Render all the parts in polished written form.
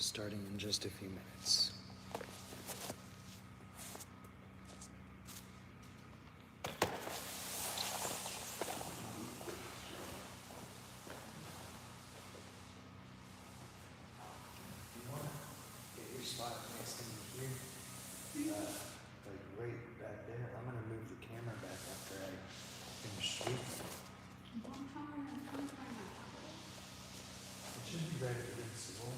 starting in just a few minutes. Get your spot next to me here, like right back there. I'm gonna move the camera back after I finish speaking. It should be right against the wall.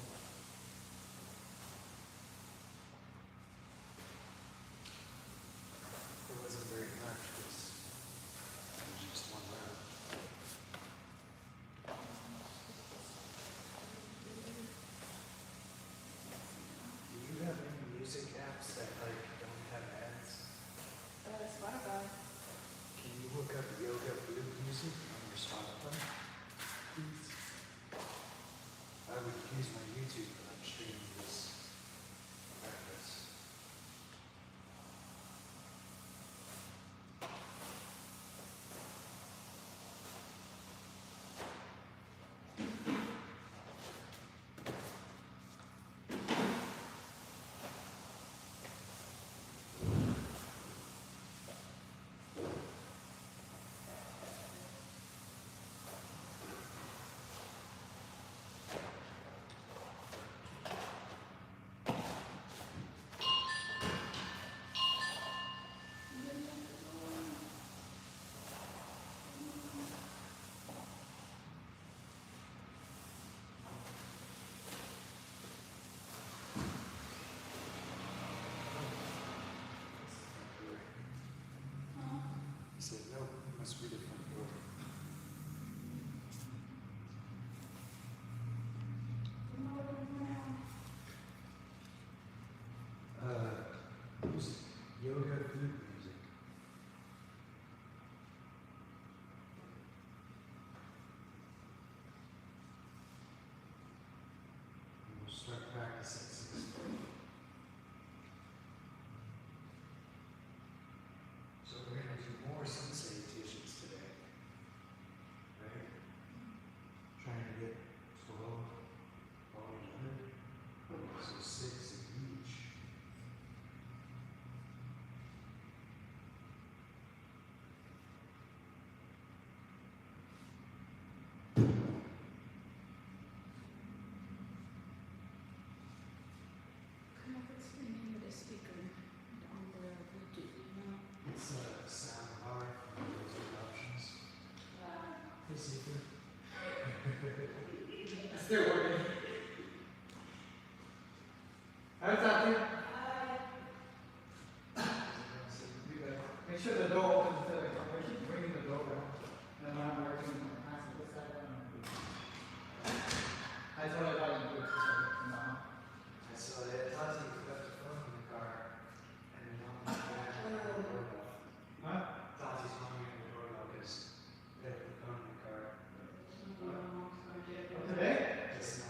It wasn't very much, because it was just one round. Do you have any music apps that like don't have ads? Spotify. Can you look up yoga food music on your Spotify, please? I would use my YouTube when I'm streaming this practice. He said, no, it must be the front door. Music, yoga food music. And we'll start practice at 6:30. So we're gonna do more sun salutations today, right? Trying to get 12 all together, so 6 of each. What's the name of the speaker on the Bluetooth? It's a sound bar from Bluetooth Options. Hey, Seeker. It's still working. Hi, Tati. Make sure the door opens to the I keep ringing the doorbell. And when I'm working, I have to put that down. I told her about it. No. I saw that Tati left the phone in the car, and then mom was back on the doorbell. Huh? Tati's mommy on the doorbell because they left the phone in the car. Today? Just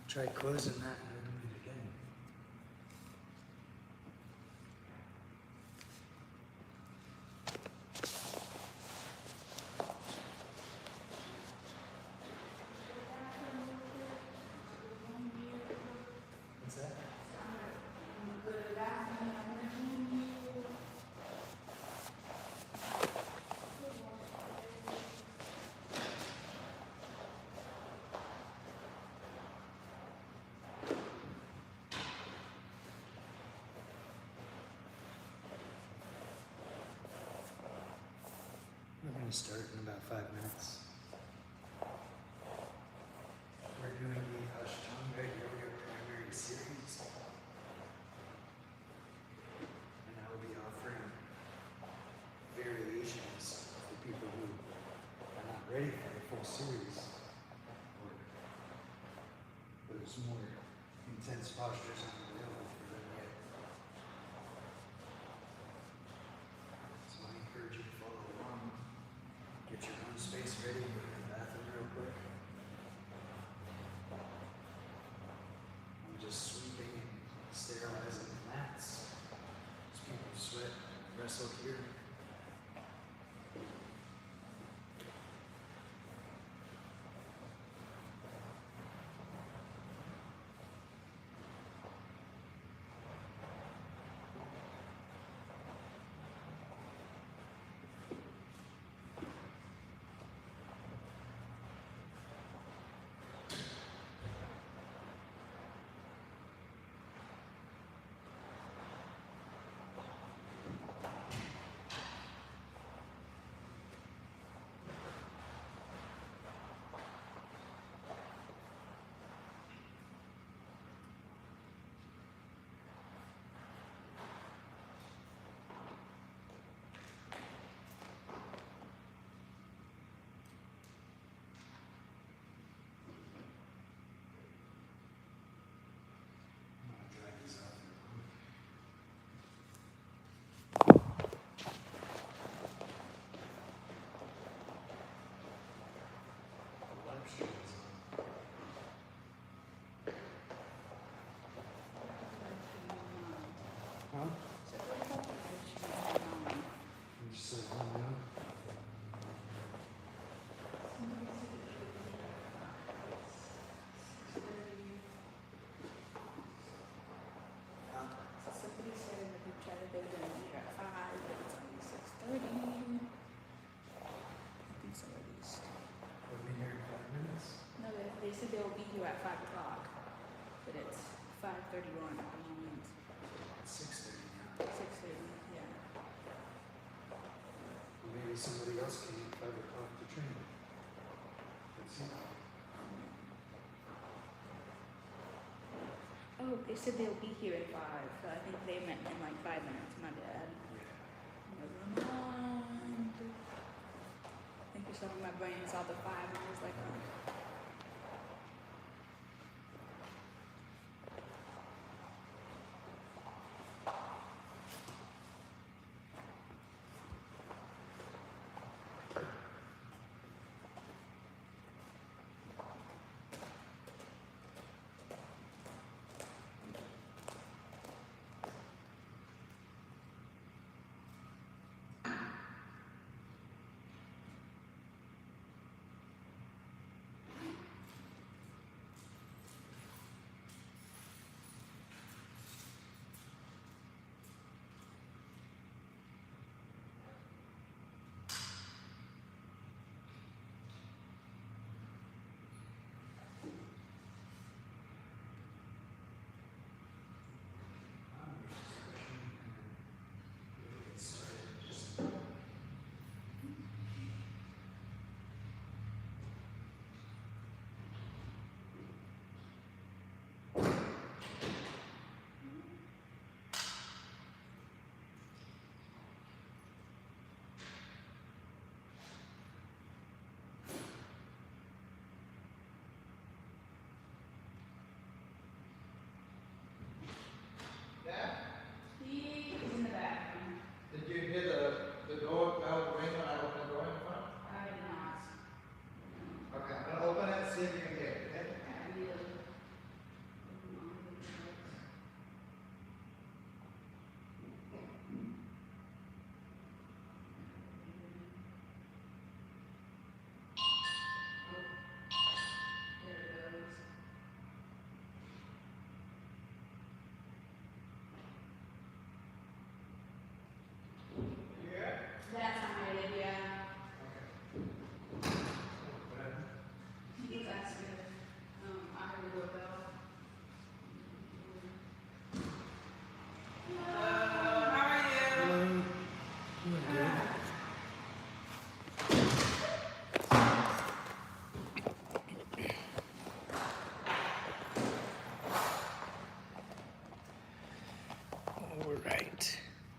Try closing that and opening it again. What's that? We're going to start in about 5 minutes. We're doing the Ashtanga Yoga Primary Series. And I will be offering variations for people who are not ready for the full series. Or those more intense postures aren't available for them yet. So I encourage you to follow along. Get your own space ready, go to the bathroom real quick. I'm just sweeping and sterilizing the mats. As people sweat, wrestle here. I'm gonna dry these off real quick. The live stream is on. Huh? You just said one minute. Huh? Somebody said in the group chat that they were gonna meet at 5, but it's only 6:30. I think so at least. We'll be here in 5 minutes. No, they said they'll be here at 5 o'clock, but it's 5:31 at the moment. It's 6:30 now. 6:30, yeah. Well, maybe somebody else came at 5 o'clock to train. Let's see. Oh, they said they'll be here at 5, so I think they meant in like 5 minutes. My bad. Yeah. Never mind. I think for some of my brain saw the 5 and I was like, oh.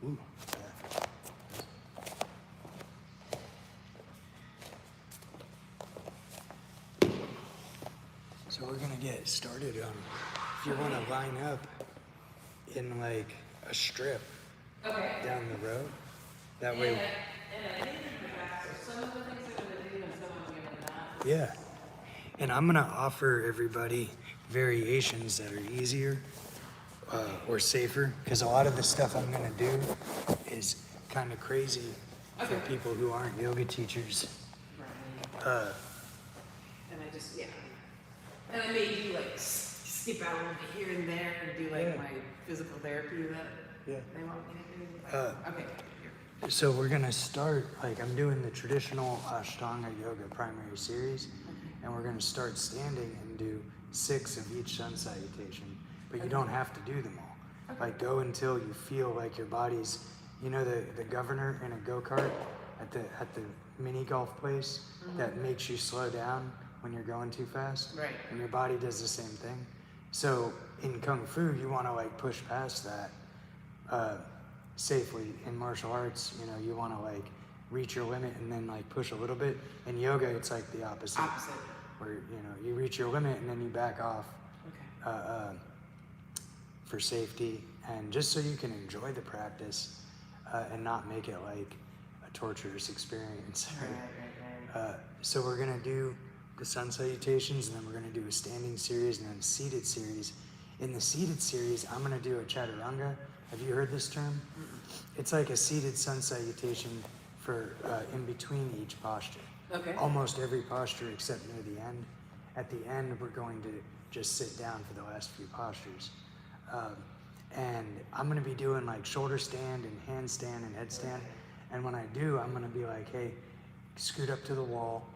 Ooh, yeah. So we're gonna get started. If you want to line up in like a strip down the road, that way. And I think in the past, so some of the things are gonna do and some of them are not. Yeah. And I'm gonna offer everybody variations that are easier or safer, because a lot of the stuff I'm gonna do is kind of crazy for Okay. people who aren't yoga teachers. Right. And I just, yeah. And I may do like skip out a little bit here and there and do like Yeah. my physical therapy that Yeah. they want me to do. Okay. So we're gonna start, like I'm doing the traditional Ashtanga Yoga primary series, and we're gonna start standing and do 6 of each sun salutation, but you don't have to do them all. Like go until you feel like your body's, you know, the governor in a go-kart at the mini golf place that makes you slow down when you're going too fast. Right. And your body does the same thing. So in Kung Fu, you wanna like push past that safely. In martial arts, you know, you wanna like reach your limit and then like push a little bit. In yoga, it's like the opposite. Opposite. Where, you know, you reach your limit and then you back off Okay. for safety and just so you can enjoy the practice and not make it like a torturous experience. Right. So we're gonna do the sun salutations, and then we're gonna do a standing series and then a seated series. In the seated series, I'm gonna do a chaturanga. Have you heard this term? It's like a seated sun salutation for in between each posture. Okay. Almost every posture except near the end. At the end, we're going to just sit down for the last few postures. And I'm gonna be doing like shoulder stand and handstand and headstand. And when I do, I'm gonna be like, hey, scoot up to the wall,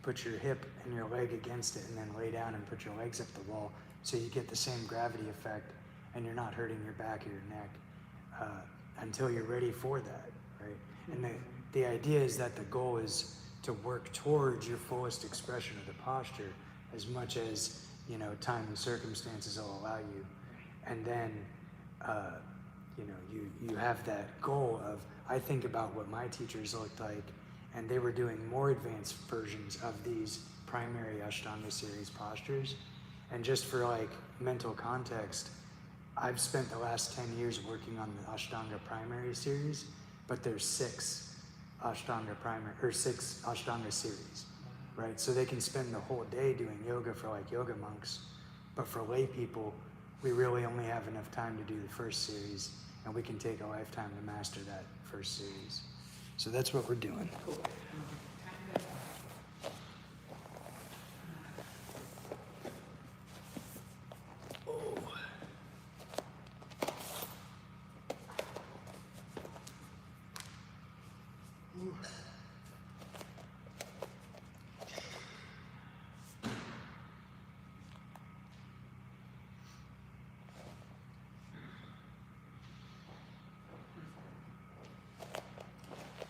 put your hip and your leg against it, and then lay down and put your legs up the wall so you get the same gravity effect and you're not hurting your back or your neck until you're ready for that, right? And the idea is that the goal is to work towards your fullest expression of the posture as much as, you know, time and circumstances will allow you. And then, you know, you have that goal of, I think about what my teachers looked like, and they were doing more advanced versions of these primary Ashtanga series postures. And just for like mental context, I've spent the last 10 years working on the Ashtanga primary series, but there's 6 Ashtanga primary, or 6 Ashtanga series, right? So they can spend the whole day doing yoga for like yoga monks, but for lay people, we really only have enough time to do the first series, and we can take a lifetime to master that first series. So that's what we're doing. Cool.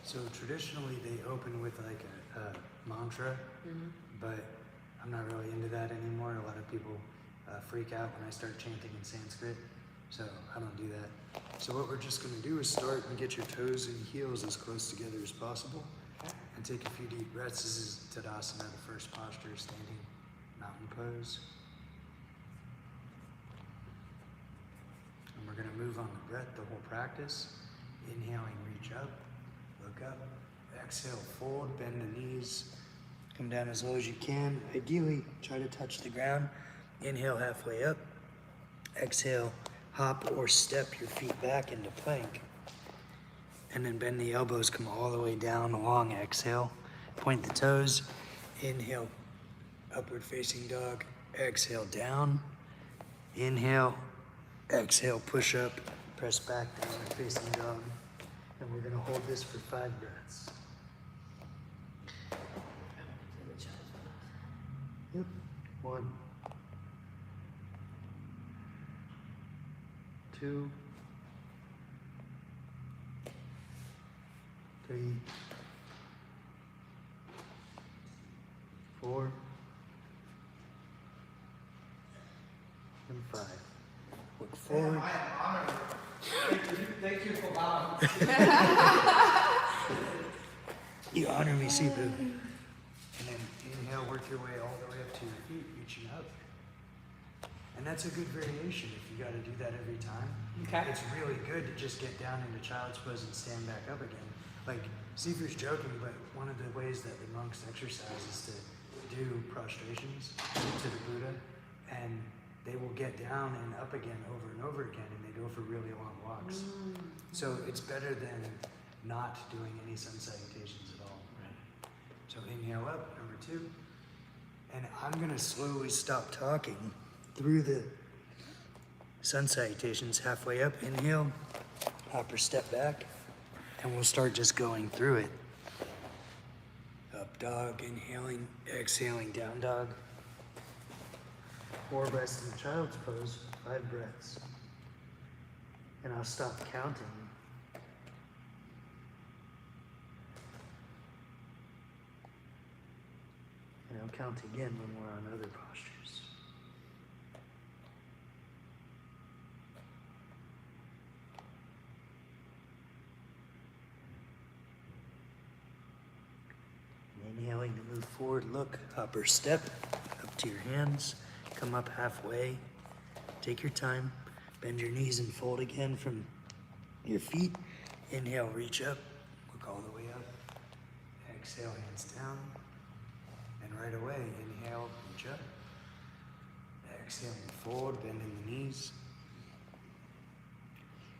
So traditionally they open with like a mantra, but I'm not really into that anymore. A lot of people freak out when I start chanting in Sanskrit, so I don't do that. So what we're just gonna do is start and get your toes and heels as close together as possible, and take a few deep breaths. This is Tadasana, the first posture, standing mountain pose. And we're gonna move on the breath the whole practice. Inhaling, reach up. Look up, exhale, fold, bend the knees, come down as low as you can. Ideally, try to touch the ground. Inhale halfway up, exhale, hop or step your feet back into plank. And then bend the elbows, come all the way down, long exhale. Point the toes, inhale, upward facing dog, exhale down. Inhale, exhale, push up, press back, downward facing dog. And we're gonna hold this for 5 breaths. Yep. 1, 2, 3, 4, and 5. Look Damn, forward. I am honored. Thank you for bowing. You honor me, Sifu. And then inhale, work your way all the way up to your feet, reaching up. And that's a good variation if you got to do that every time. Okay. It's really good to just get down into child's pose and stand back up again. Like, Sifu's joking, but one of the ways that the monks exercise is to do prostrations to the Buddha, and they will get down and up again over and over again, and they go for really long walks. So it's better than not doing any sun salutations at all. Right. So inhale up, number 2. And I'm gonna slowly stop talking through the sun salutations halfway up. Inhale, hopper step back, and we'll start just going through it. Up dog, inhaling, exhaling, down dog. 4 breaths in child's pose, 5 breaths. And I'll stop counting. And I'll count again when we're on other postures. And inhaling to move forward, look, upper step, up to your hands, come up halfway, take your time, bend your knees and fold again from your feet. Inhale, reach up, look all the way up. Exhale, hands down. And right away, inhale, reach up. Exhale, fold, bending the knees.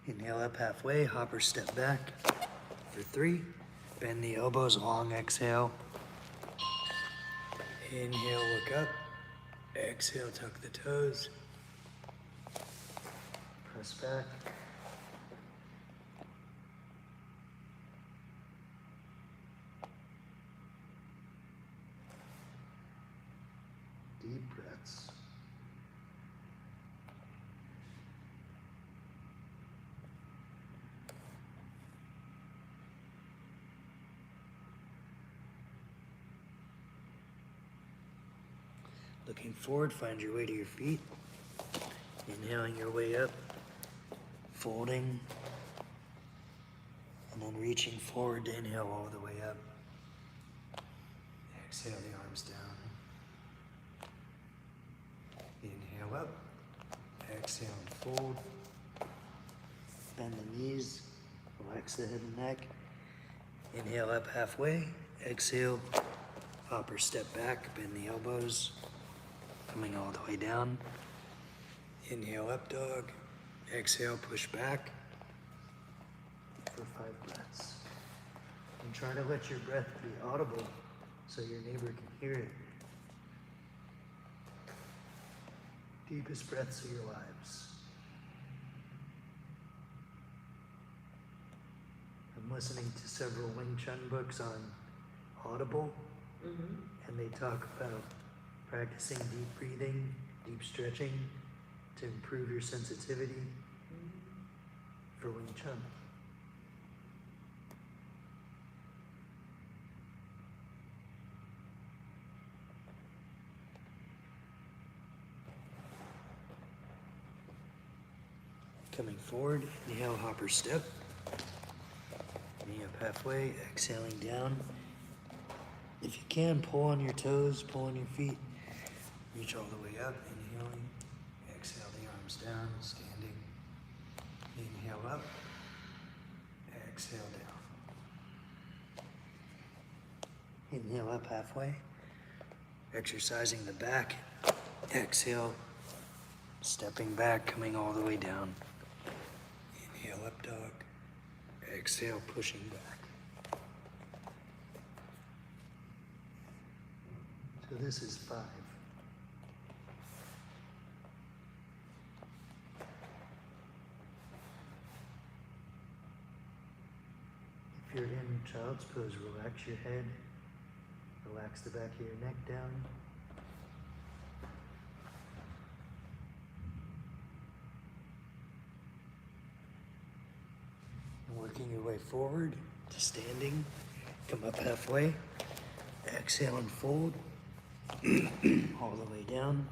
Inhale up halfway, hopper step back. For 3, bend the elbows, long exhale. Inhale, look up. Exhale, tuck the toes. Press back. Deep breaths. Looking forward, find your way to your feet. Inhaling your way up, folding, and then reaching forward to inhale all the way up. Exhale the arms down. Inhale up, exhale and fold. Bend the knees, relax the head and neck. Inhale up halfway, exhale, hopper step back, bend the elbows, coming all the way down. Inhale up dog, exhale push back for 5 breaths. And try to let your breath be audible so your neighbor can hear it. Deepest breaths of your lives. I'm listening to several Wing Chun books on Audible, and they talk about practicing deep breathing, deep stretching to improve your sensitivity for Wing Chun. Coming forward, inhale, hopper step. Knee up halfway, exhaling down. If you can, pull on your toes, pull on your feet. Reach all the way up, inhaling. Exhale the arms down, standing. Inhale up. Exhale down. Inhale up halfway. Exercising the back. Exhale. Stepping back, coming all the way down. Inhale up dog. Exhale, pushing back. So this is 5. If you're in child's pose, relax your head, relax the back of your neck down. And working your way forward to standing, come up halfway, exhale and fold, all the way down,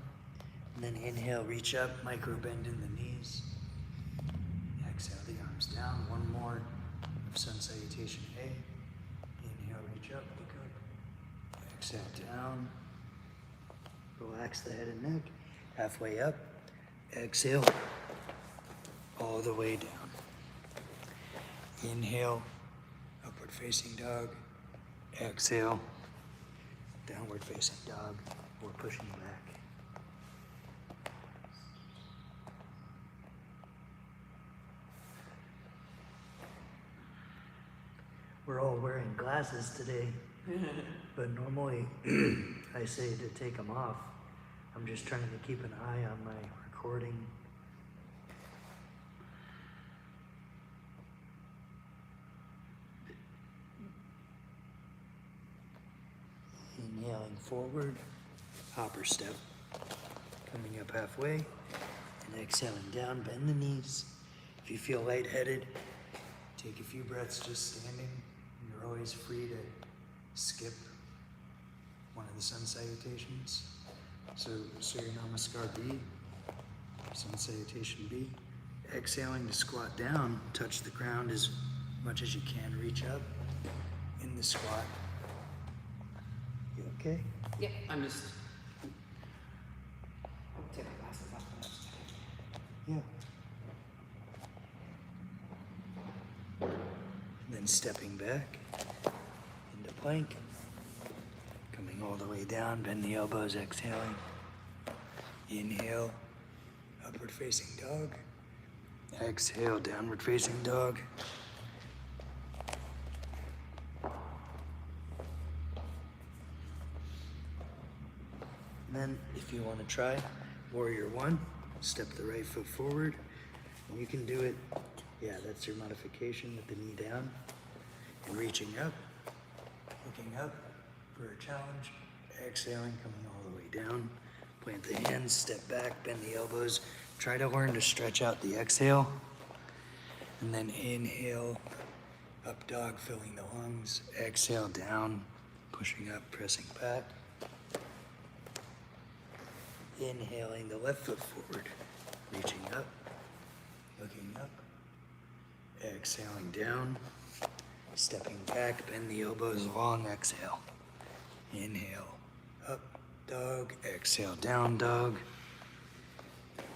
And then inhale, reach up, micro bend in the knees. Exhale the arms down. One more of sun salutation A. Inhale, reach up, look up. Exhale down. Relax the head and neck. Halfway up. Exhale. All the way down. Inhale, upward facing dog. Exhale, downward facing dog. We're pushing back. We're all wearing glasses today, but normally I say to take them off. I'm just trying to keep an eye on my recording. Inhaling forward, hopper step. Coming up halfway, and exhaling down, bend the knees. If you feel lightheaded, take a few breaths just standing. You're always free to skip one of the sun salutations. So Surya Namaskar B, sun salutation B. Exhaling to squat down, touch the ground as much as you can, reach up in the squat. You okay? Yep, I'm just. I'll take my glasses off first. Yeah. And then stepping back into plank. Coming all the way down, bend the elbows, exhaling. Inhale, upward facing dog. Exhale, downward facing dog. And then, if you want to try Warrior One, step the right foot forward. And you can do it, yeah, that's your modification with the knee down. And reaching up, looking up for a challenge. Exhaling, coming all the way down. Plant the hands, step back, bend the elbows. Try to learn to stretch out the exhale. And then inhale, up dog, filling the lungs. Exhale, down, pushing up, pressing back. Inhaling the left foot forward, reaching up, looking up. Exhaling down, stepping back, bend the elbows long, exhale. Inhale, up dog, exhale, down dog.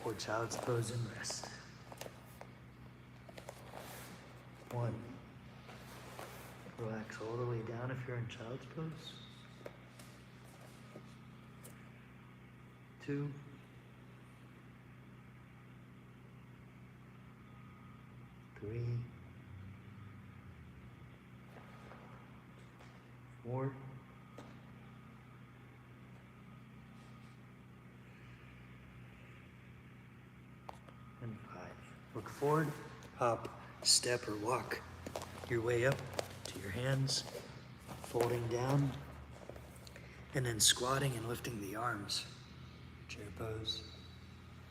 Or child's pose and rest. 1. Relax all the way down if you're in child's pose. 2. 3. 4. And 5. Look forward, hop, step, or walk your way up to your hands, folding down, and then squatting and lifting the arms. Chair pose.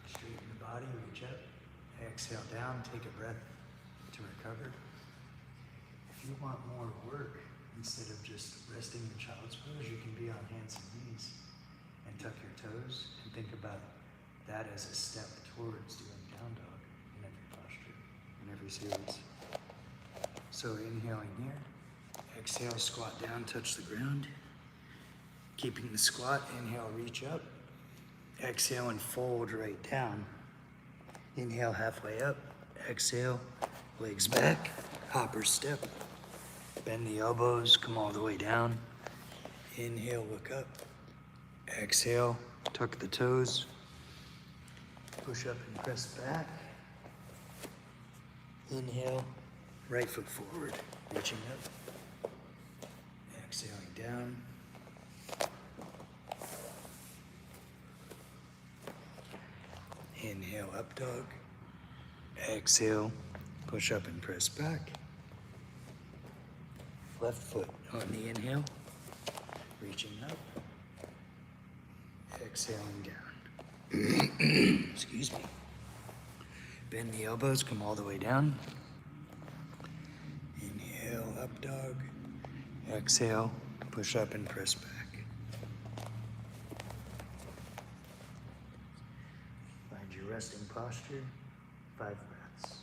Straighten the body, reach up, exhale down, take a breath to recover. If you want more work, instead of just resting in child's pose, you can be on hands and knees and tuck your toes and think about that as a step towards doing down dog in every posture, in every series. So inhaling here, exhale, squat down, touch the ground. Keeping the squat, inhale, reach up. Exhale and fold right down. Inhale halfway up, exhale, legs back, hopper step. Bend the elbows, come all the way down. Inhale, look up. Exhale, tuck the toes. Push up and press back. Inhale, right foot forward, reaching up. Exhaling down. Inhale, up dog. Exhale, push up and press back. Left foot on the inhale, reaching up. Exhaling down. Excuse me. Bend the elbows, come all the way down. Inhale, up dog. Exhale, push up and press back. Find your resting posture, 5 breaths.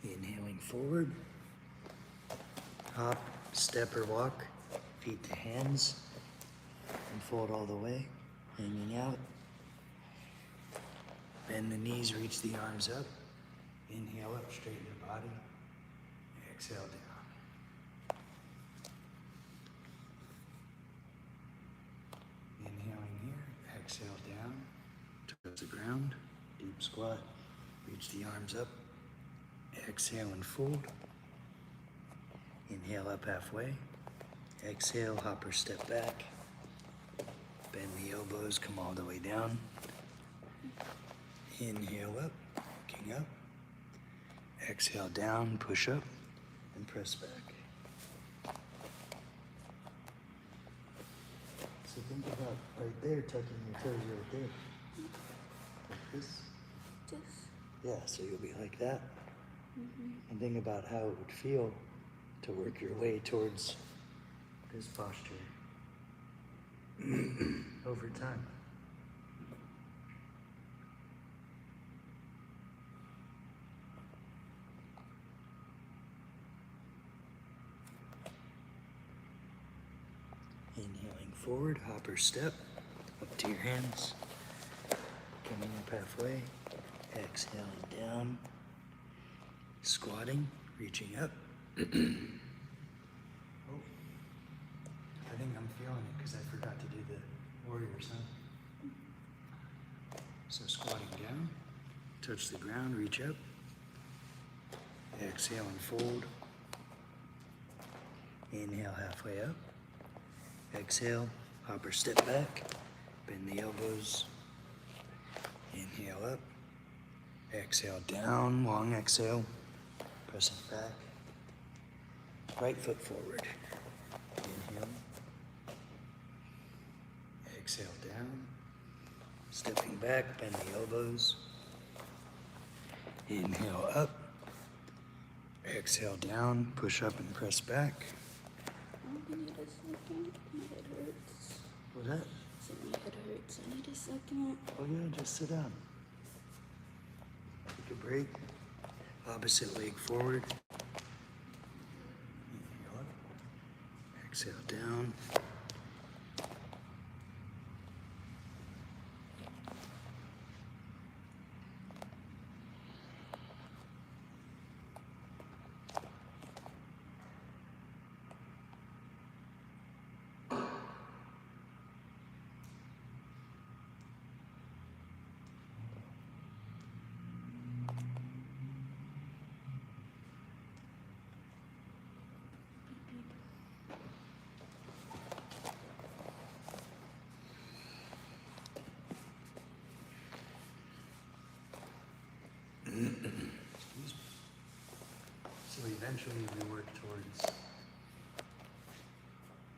Inhaling forward, hop, step or walk, feet to hands, and fold all the way, hanging out. Bend the knees, reach the arms up. Inhale up, straighten your body. Exhale down. Inhaling here, exhale down, towards the ground, deep squat. Reach the arms up. Exhale and fold. Inhale up halfway. Exhale, hop or step back. Bend the elbows, come all the way down. Inhale up, looking up. Exhale down, push up, and press back. So think about right there, tucking your toes right there. Like this. Just. Yeah, so you'll be like that. And think about how it would feel to work your way towards this posture over time. Inhaling forward, hop or step, up to your hands. Coming up halfway, exhaling down. Squatting, reaching up. Oh, I think I'm feeling it because I forgot to do the warrior sun. so squatting down, touch the ground, reach up. Exhale and fold. Inhale halfway up. Exhale, hop or step back. Bend the elbows. Inhale up. Exhale down, long exhale. Pressing back. Right foot forward. Inhale. Exhale down. Stepping back, bend the elbows. Inhale up. Exhale down, push up and press back. I need a second. My head hurts. What's that? So my head hurts. I need a second. Oh yeah, just sit down. Take a break. Opposite leg forward. Inhale up. Exhale down. Excuse me. So eventually we work towards the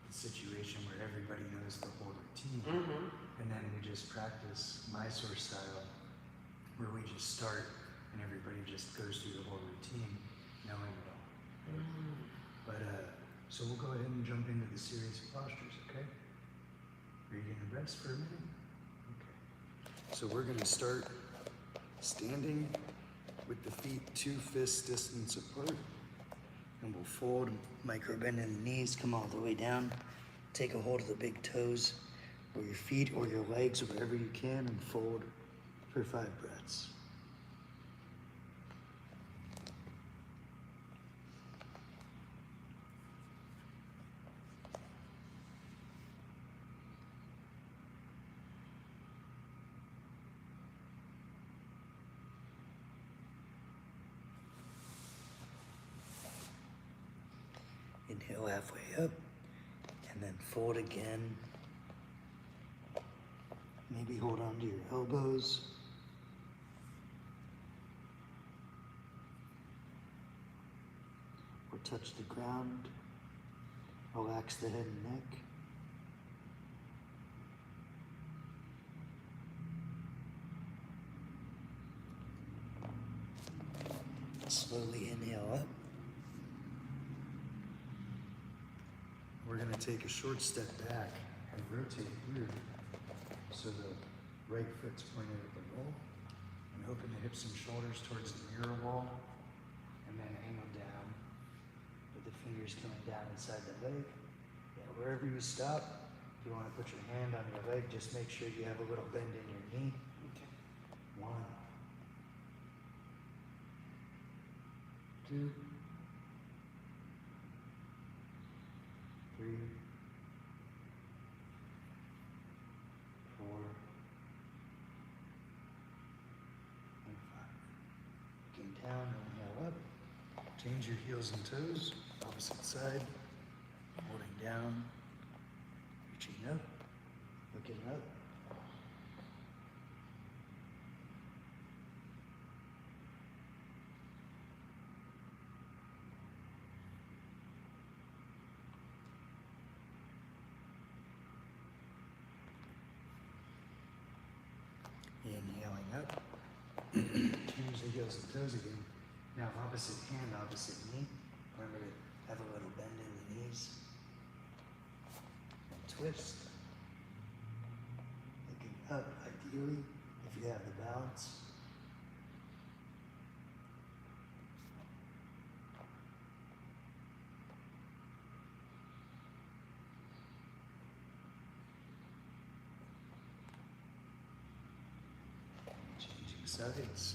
situation where everybody knows the whole routine. And then we just practice Mysore style, where we just start and everybody just goes through the whole routine, knowing it all. But so we'll go ahead and jump into the series of postures, okay? Are you gonna rest for a minute? Okay. So we're gonna start standing with the feet 2 fist distance apart. And we'll fold, micro bend in the knees, come all the way down. Take a hold of the big toes, or your feet, or your legs, wherever you can, and fold for 5 breaths. Inhale halfway up, and then fold again. Maybe hold on to your elbows. Or touch the ground. Relax the head and neck. slowly inhale up. We're going to take a short step back and rotate through so the right foot's pointed at the wall, and open the hips and shoulders towards the mirror wall, and then angle down with the fingers coming down inside the leg. Yeah, wherever you stop, if you want to put your hand on your leg, just make sure you have a little bend in your knee. Okay. 1, 2, 3, 4, and 5. Looking down, inhale up. Change your heels and toes, opposite side. Holding down, reaching up, looking up. Inhaling up. Change the heels and toes again. Now opposite hand, opposite knee. Remember to have a little bend in the knees. And twist. Looking up, ideally, if you have the balance. Changing sides.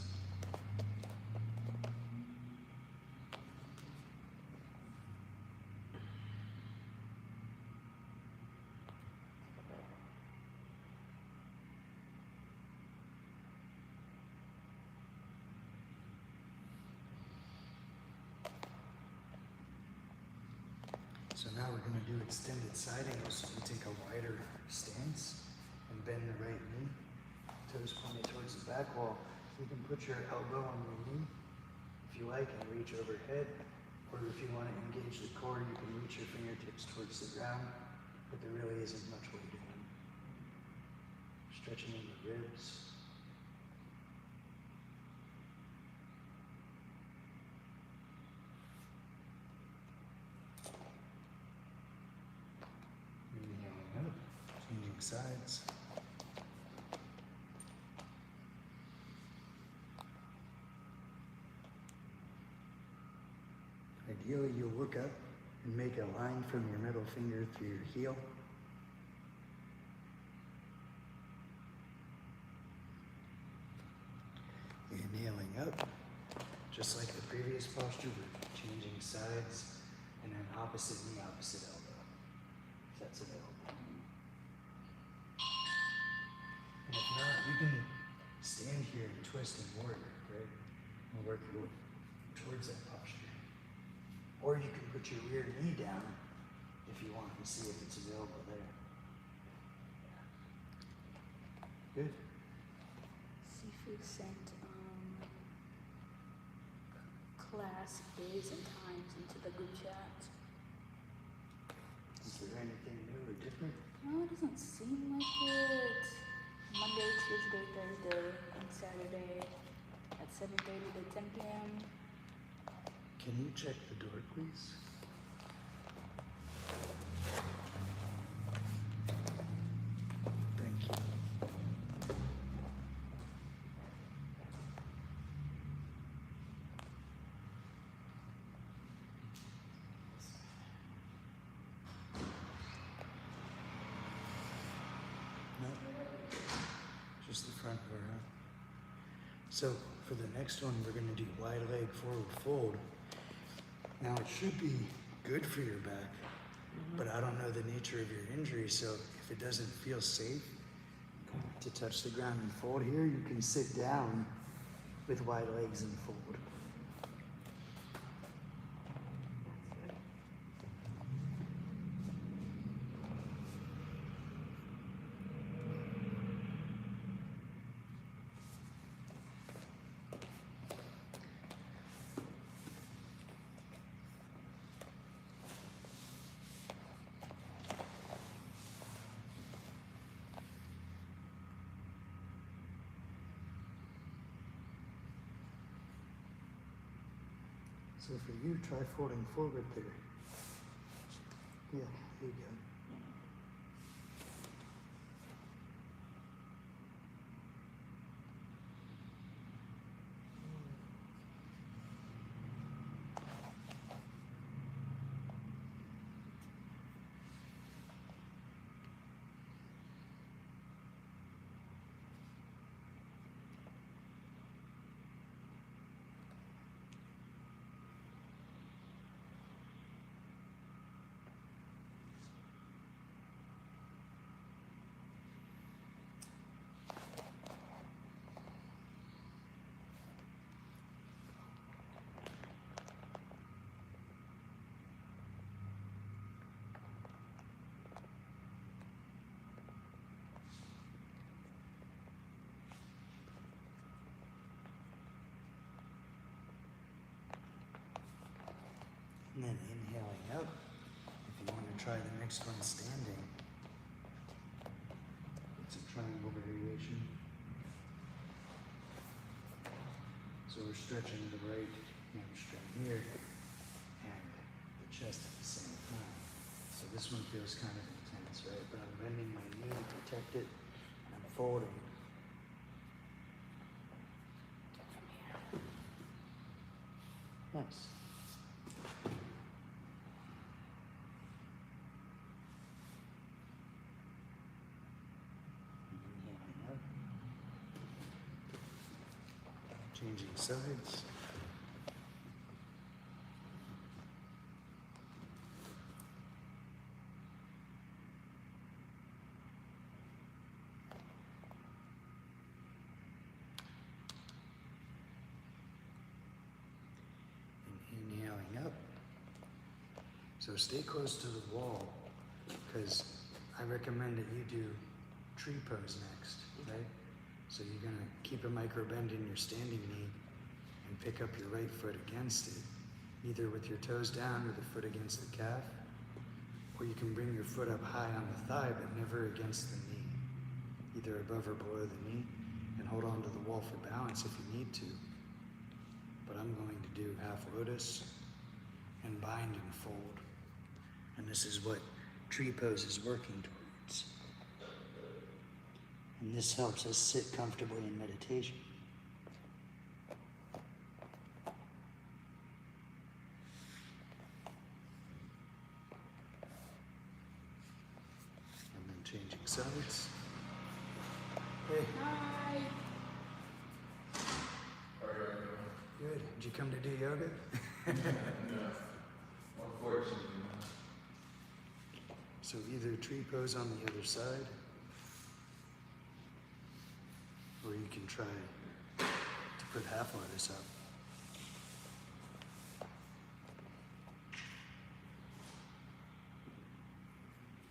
So now we're going to do extended side angles. So we take a wider stance and bend the right knee. Toes pointed towards the back wall. You can put your elbow on your knee if you like and reach overhead. Or if you want to engage the core, you can reach your fingertips towards the ground. But there really isn't much weight in them. Stretching in the ribs. Inhaling up, changing sides. Ideally, you'll look up and make a line from your middle finger through your heel. Inhaling up, just like the previous posture, we're changing sides, and then opposite knee, opposite elbow, if that's available. And if not, you can stand here and twist and warrior, right? And work your way towards that posture. Or you can put your rear knee down if you want and see if it's available there. Good. Sifu sent class days and times into the group chat. Is there anything new or different? No, it doesn't seem like it. Monday, Tuesday, Thursday, and Saturday at 7:30 to 10 p.m. Can you check the door, please? Thank you. No? Just the front door, huh? So for the next one, we're going to do wide leg forward fold. Now it should be good for your back, but I don't know the nature of your injury, so if it doesn't feel safe to touch the ground and fold here, you can sit down with wide legs and fold. So for you, try folding forward there. Yeah, there you go. And then inhaling up, if you want to try the next one standing. It's a triangle variation. So we're stretching the right hamstring here and the chest at the same time. So this one feels kind of intense, right? But I'm bending my knee to protect it, and I'm folding. Nice. Inhaling up. Changing sides. And inhaling up. So stay close to the wall, because I recommend that you do tree pose next, right? So you're gonna keep a micro bend in your standing knee and pick up your right foot against it, either with your toes down or the foot against the calf, or you can bring your foot up high on the thigh but never against the knee, either above or below the knee, and hold on to the wall for balance if you need to. But I'm going to do half lotus and bind and fold. And this is what tree pose is working towards. And this helps us sit comfortably in meditation. And then changing sides. Hey, Hi. good. Did you come to do yoga? Unfortunately, So either tree pose on the other side, or you can try to put half lotus up.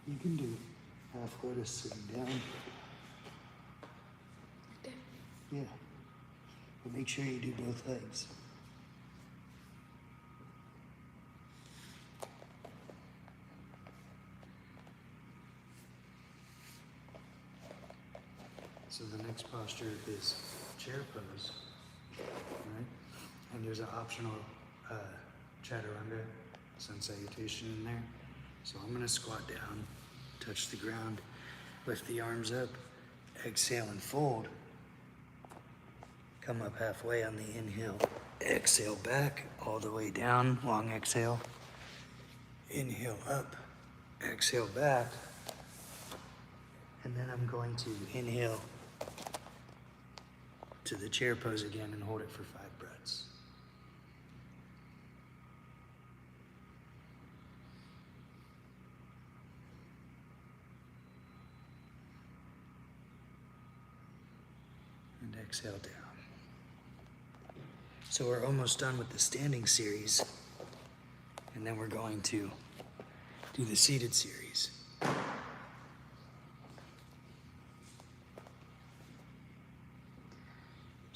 You can do half lotus sitting down. Yeah. But make sure you do both legs. So the next posture is chair pose, right? And there's an optional chaturanga, sun salutation in there. So I'm gonna squat down, touch the ground, lift the arms up, exhale and fold. Come up halfway on the inhale, exhale back, all the way down, long exhale. Inhale up, exhale back. And then I'm going to inhale to the chair pose again and hold it for 5 breaths. And exhale down. So we're almost done with the standing series, and then we're going to do the seated series.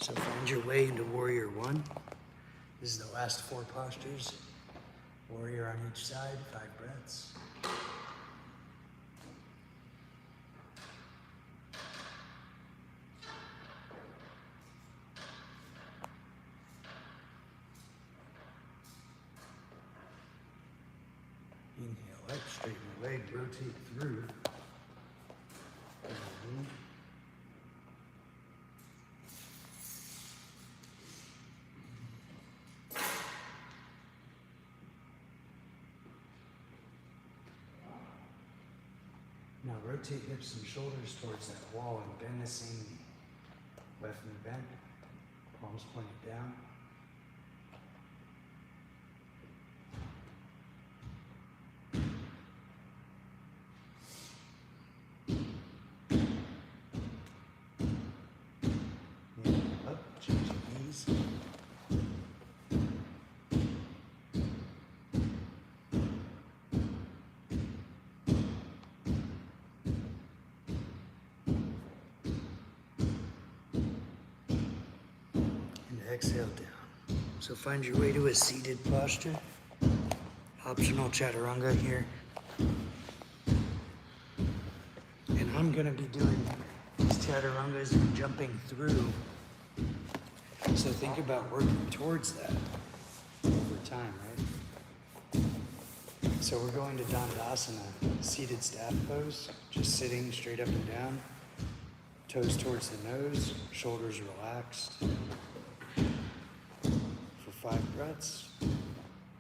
So find your way into Warrior One. This is the last 4 postures. Warrior on each side, 5 breaths. leg rotate through. Mhm. Now rotate hips and shoulders towards that wall and bend the same knee. Left knee bent, palms pointed down. Knee up, change your knees. And exhale down. So find your way to a seated posture. Optional chaturanga here. And I'm gonna be doing these chaturangas and jumping through. So think about working towards that over time, right? So we're going to Dandasana, seated staff pose, just sitting straight up and down. Toes towards the nose, shoulders relaxed. For 5 breaths.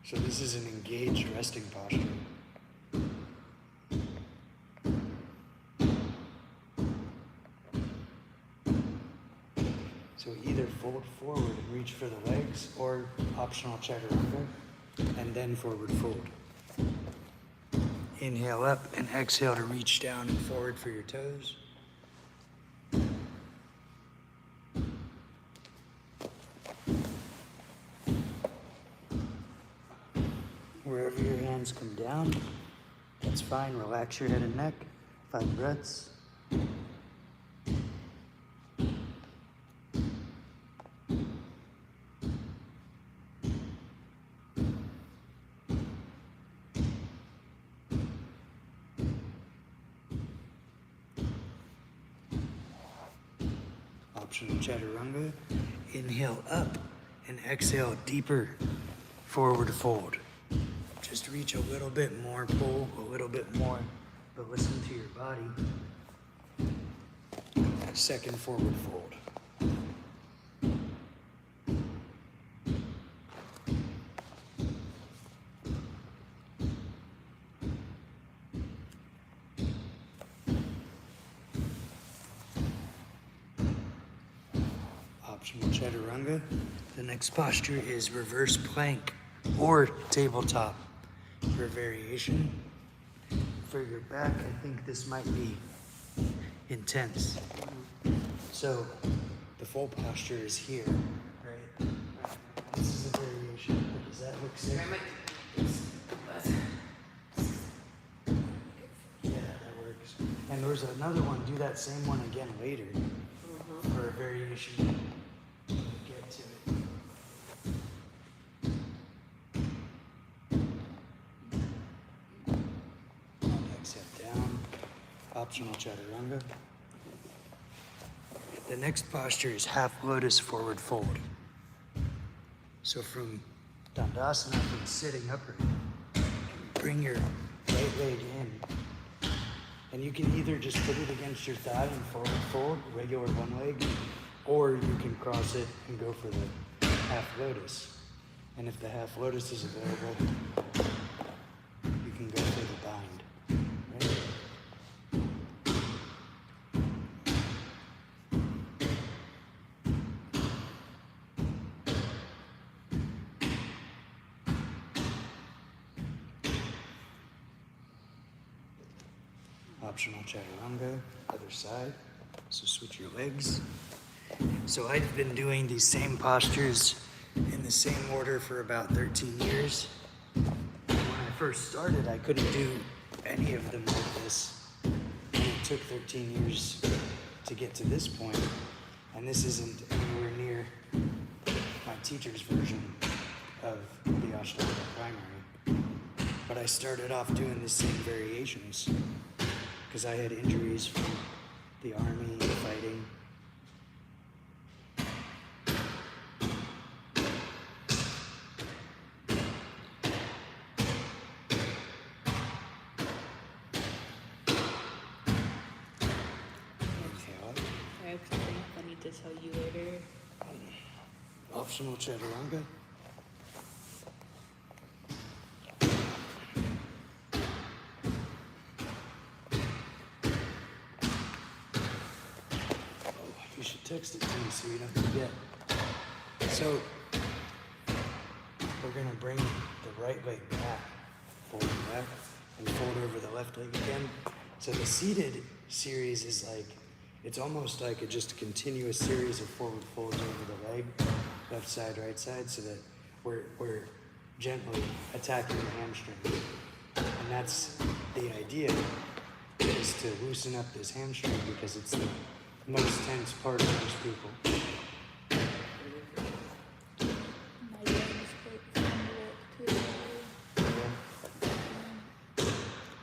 So this is an engaged resting posture. So either fold forward and reach for the legs, or optional chaturanga, and then forward fold. Inhale up and exhale to reach down and forward for your toes. Wherever your hands come down, that's fine. Relax your head and neck. 5 breaths. Optional chaturanga. Inhale up and exhale deeper. Forward fold. Just reach a little bit more, pull a little bit more, but listen to your body. Second forward fold. Optional chaturanga. The next posture is reverse plank or tabletop. For a variation. For your back, I think this might be intense. So the full posture is here, right? This is a variation. Does that look safe? Yeah, that works. And there's another one. Do that same one again later for a variation. Get to it. Exhale down. Optional chaturanga. The next posture is half lotus forward fold. So from Dandasana, from sitting upright, bring your right leg in. And you can either just put it against your thigh and forward fold, regular one leg, or you can cross it and go for the half lotus. And if the half lotus is available, you can go for the bind. Right? Optional chaturanga, other side. So switch your legs. So I've been doing these same postures in the same order for about 13 years. When I first started, I couldn't do any of them like this. And it took 13 years to get to this point. And this isn't anywhere near my teacher's version of the Ashtanga primary. But I started off doing the same variations because I had injuries from the army, fighting. extra thing I need to tell you later. Optional chaturanga. Oh, you should text it to me so you don't forget. So, we're gonna bring the right leg back, fold it back, and fold over the left leg again. So the seated series is like, it's almost like just a continuous series of forward folds over the leg, left side, right side, so that we're gently attacking the hamstring. And that's the idea, is to loosen up this hamstring because it's the most tense part of most people. My brain is quite familiar too. Yeah.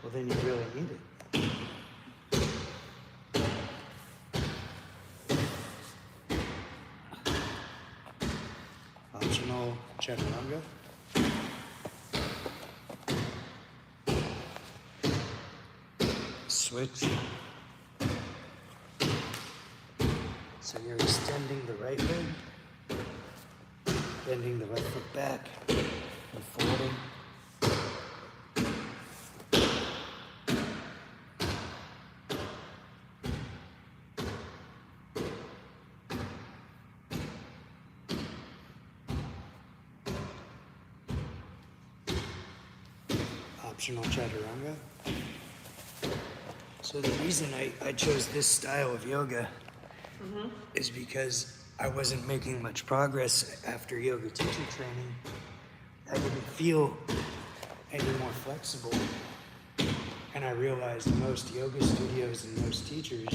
Well, then you really need it. Optional chaturanga. Switch. So you're extending the right leg, bending the right foot back, and folding. Optional chaturanga. So the reason I chose this style of yoga is because I wasn't making much progress after yoga teacher training. I didn't feel any more flexible. And I realized most yoga studios and most teachers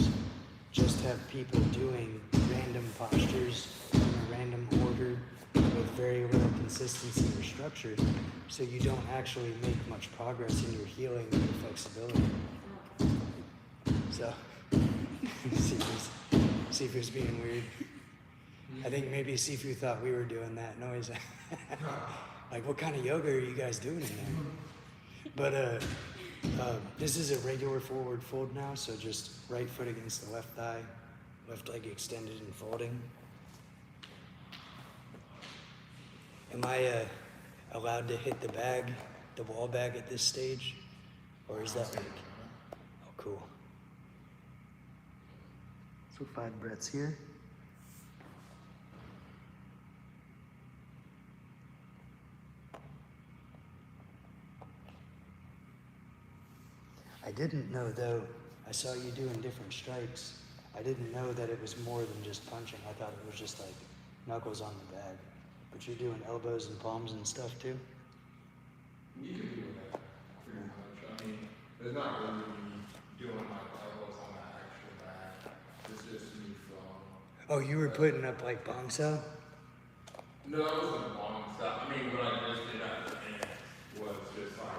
just have people doing random postures in a random order with very little consistency or structure. So you don't actually make much progress in your healing and your flexibility. So, Sifu's being weird. I think maybe Sifu thought we were doing that noise. Like, what kind of yoga are you guys doing in there? But this is a regular forward fold now, so just right foot against the left thigh, left leg extended and folding. Am I allowed to hit the bag, the wall bag at this stage? Or is that like, oh cool. So 5 breaths here. I didn't know though, I saw you doing different strikes. I didn't know that it was more than just punching. I thought it was just like knuckles on the bag. But you're doing elbows and palms and stuff too? You can do that pretty much. I mean, there's not really me doing my elbows on the actual bag. It's just me flowing. Oh, you were putting up like bong cell? No, it wasn't long stuff. I mean, what I just did at the end was just like,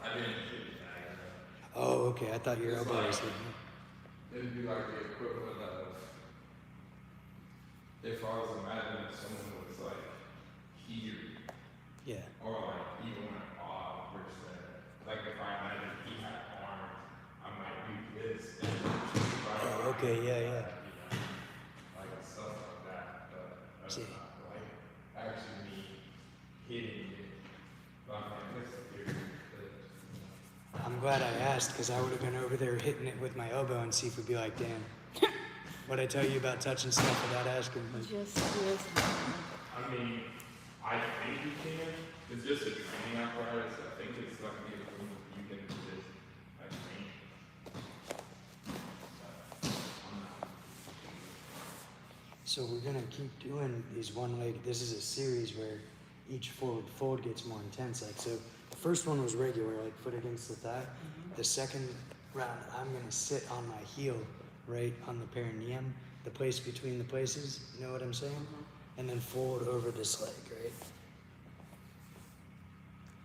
I didn't hit the bag. Oh, okay. I thought your It's elbow was like- hitting. It'd be like the equivalent of if I was imagining someone was like here, Yeah. or like even an odd person. Like if I imagine he had arms, I might do this. And Oh, okay. Yeah, yeah. Like stuff like that, but that's See. not like actually me hitting it. But I'm like, this here, I'm glad I asked because I would have been over there hitting it with my elbow and Sifu would be like, damn. What'd I tell you about touching stuff without asking? Just listen. I mean, I think you can. It's just a training apparatus. I think it's like the equivalent you can just like train. I'm not. So we're gonna keep doing these one leg. This is a series where each forward fold gets more intense. Like so, the first one was regular, like foot against the thigh. The second round, I'm gonna sit on my heel, right on the perineum, the place between the places. You know what I'm saying? And then fold over this leg, right?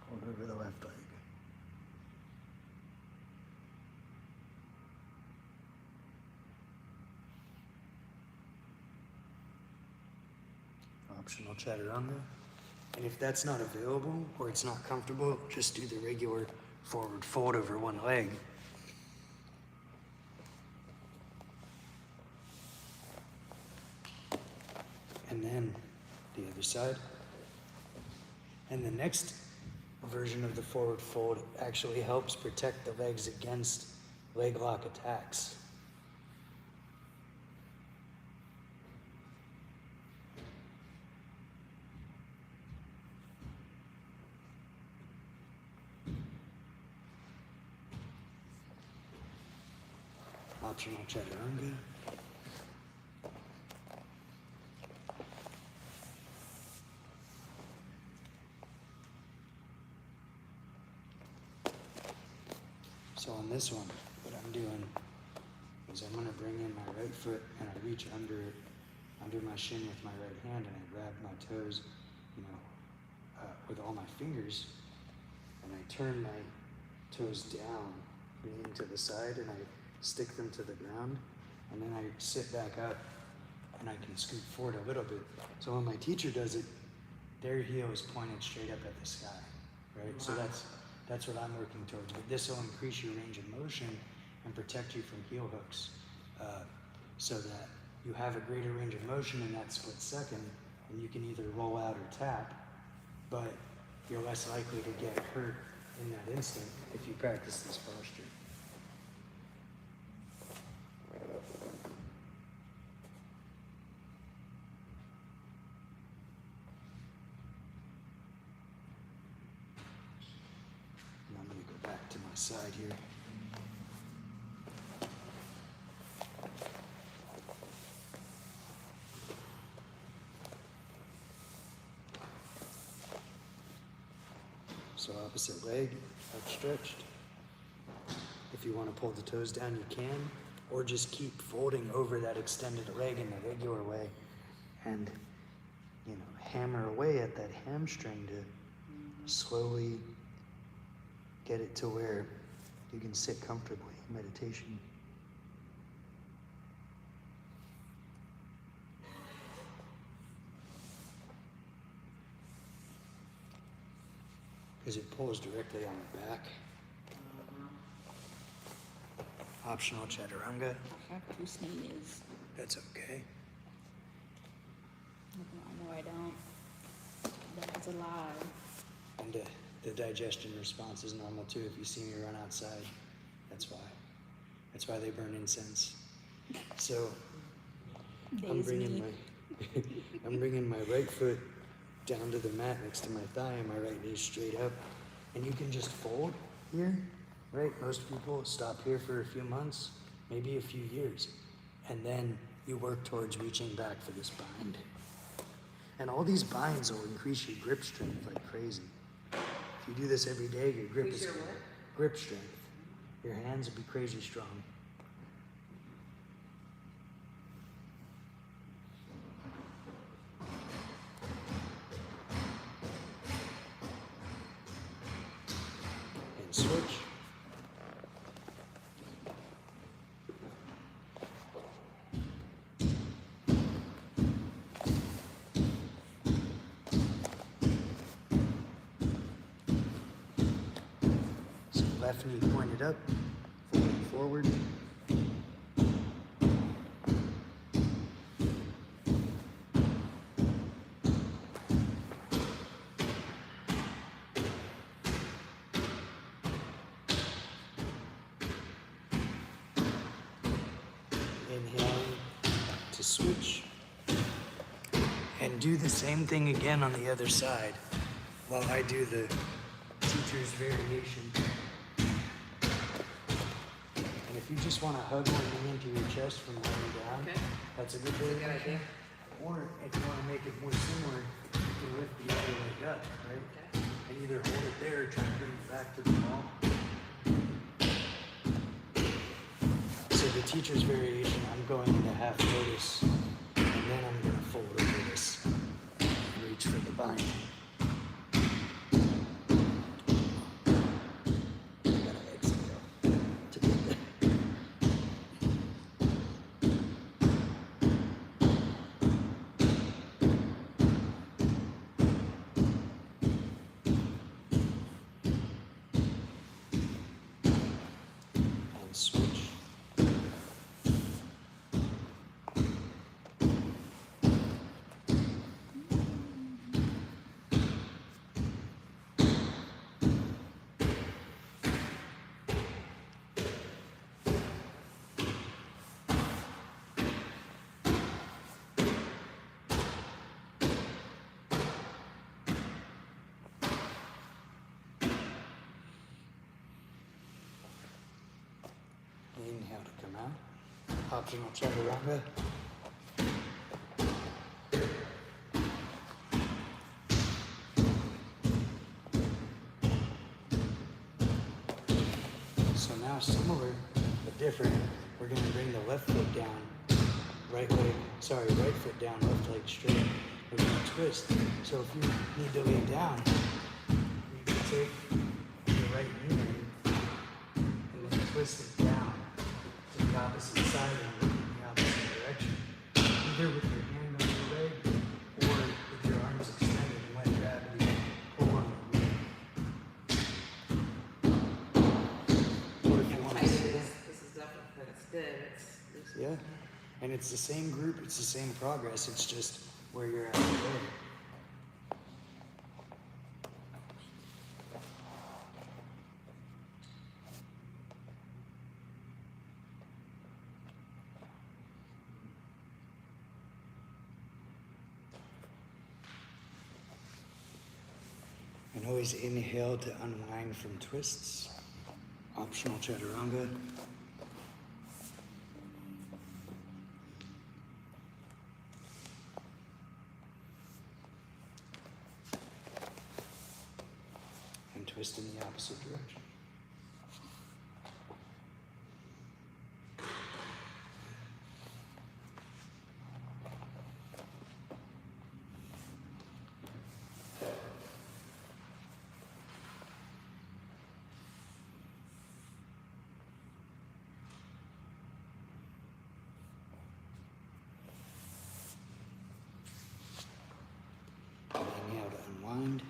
Fold over the left leg. Optional chaturanga. And if that's not available or it's not comfortable, just do the regular forward fold over one leg. and then the other side. And the next version of the forward fold actually helps protect the legs against leg lock attacks. Optional chaturanga. So on this one, what I'm doing is I'm gonna bring in my right foot and I reach under it, under my shin with my right hand, and I grab my toes, with all my fingers, and I turn my toes down, leaning to the side, and I stick them to the ground, and then I sit back up and I can scoot forward a little bit. So when my teacher does it, their heel is pointed straight up at the sky, right? So that's what I'm working towards. But this will increase your range of motion and protect you from heel hooks, so that you have a greater range of motion in that split second, and you can either roll out or tap, but you're less likely to get hurt in that instant if you practice this posture. And I'm going to go back to my side here. So opposite leg outstretched. If you want to pull the toes down, you can, or just keep folding over that extended leg in the regular way and, hammer away at that hamstring to slowly get it to where you can sit comfortably in meditation. Because it pulls directly on the back. Optional chaturanga. I have to sneeze. That's okay. No, I don't. That's a lie. And the digestion response is normal too. If you see me run outside, that's why. That's why they burn incense. So I'm bringing my right foot down to the mat next to my thigh and my right knee straight up. And you can just fold here, right? Most people stop here for a few months, maybe a few years. And then you work towards reaching back for this bind. And all these binds will increase your grip strength like crazy. If you do this every day, your grip Increase is your what? grip strength. Your hands will be crazy strong. And switch. So left knee pointed up, forward. Inhaling to switch. And do the same thing again on the other side while I do the teacher's variation. And if you just want to hug one knee into your chest from laying down, Okay. that's a good That's a good variation. idea. Or if you want to make it more similar, you can lift the other leg up, right? Okay. And either hold it there or try to bring it back to the ball. So the teacher's variation, I'm going into half lotus, and then I'm going to fold over this and reach for the bind. I gotta exhale to get there. And switch. now. Optional chaturanga. So now similar but different, we're gonna bring the left foot down, right foot down, left leg straight. We're gonna twist. So if you need to lay down, you can take your right knee and then twist it down to the opposite side and look in the opposite direction. Either with your hand on your leg or with your arms extended and let gravity pull on the leg. Or if you want to sit in. This is definitely, that's good. It's Yeah. And it's the same group, it's the same progress, it's just where you're at today. And always inhale to unwind from twists. Optional chaturanga. And twist in the opposite direction. And inhale to unwind.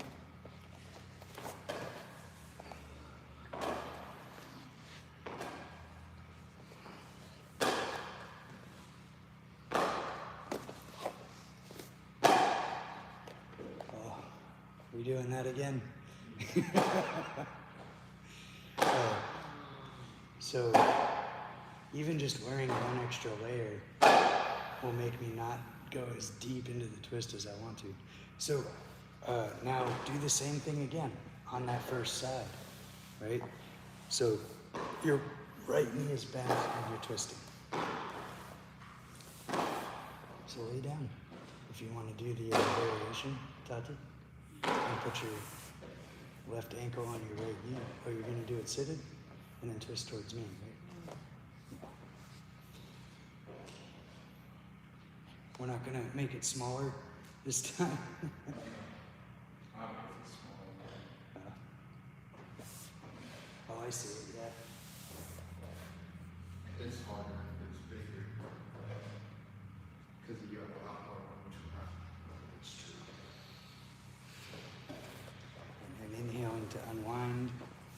Oh, we doing that again? So even just wearing one extra layer will make me not go as deep into the twist as I want to. So now do the same thing again on that first side, right? So your right knee is bent and you're twisting. So lay down. If you want to do the variation, Tati, and put your left ankle on your right knee, or you're going to do it seated and then twist towards me, right? We're not going to make it smaller this time. I'm small. Oh, I see it, yeah. It's harder if it's bigger. Because you have a lot more room to run. It's true. And then inhaling to unwind,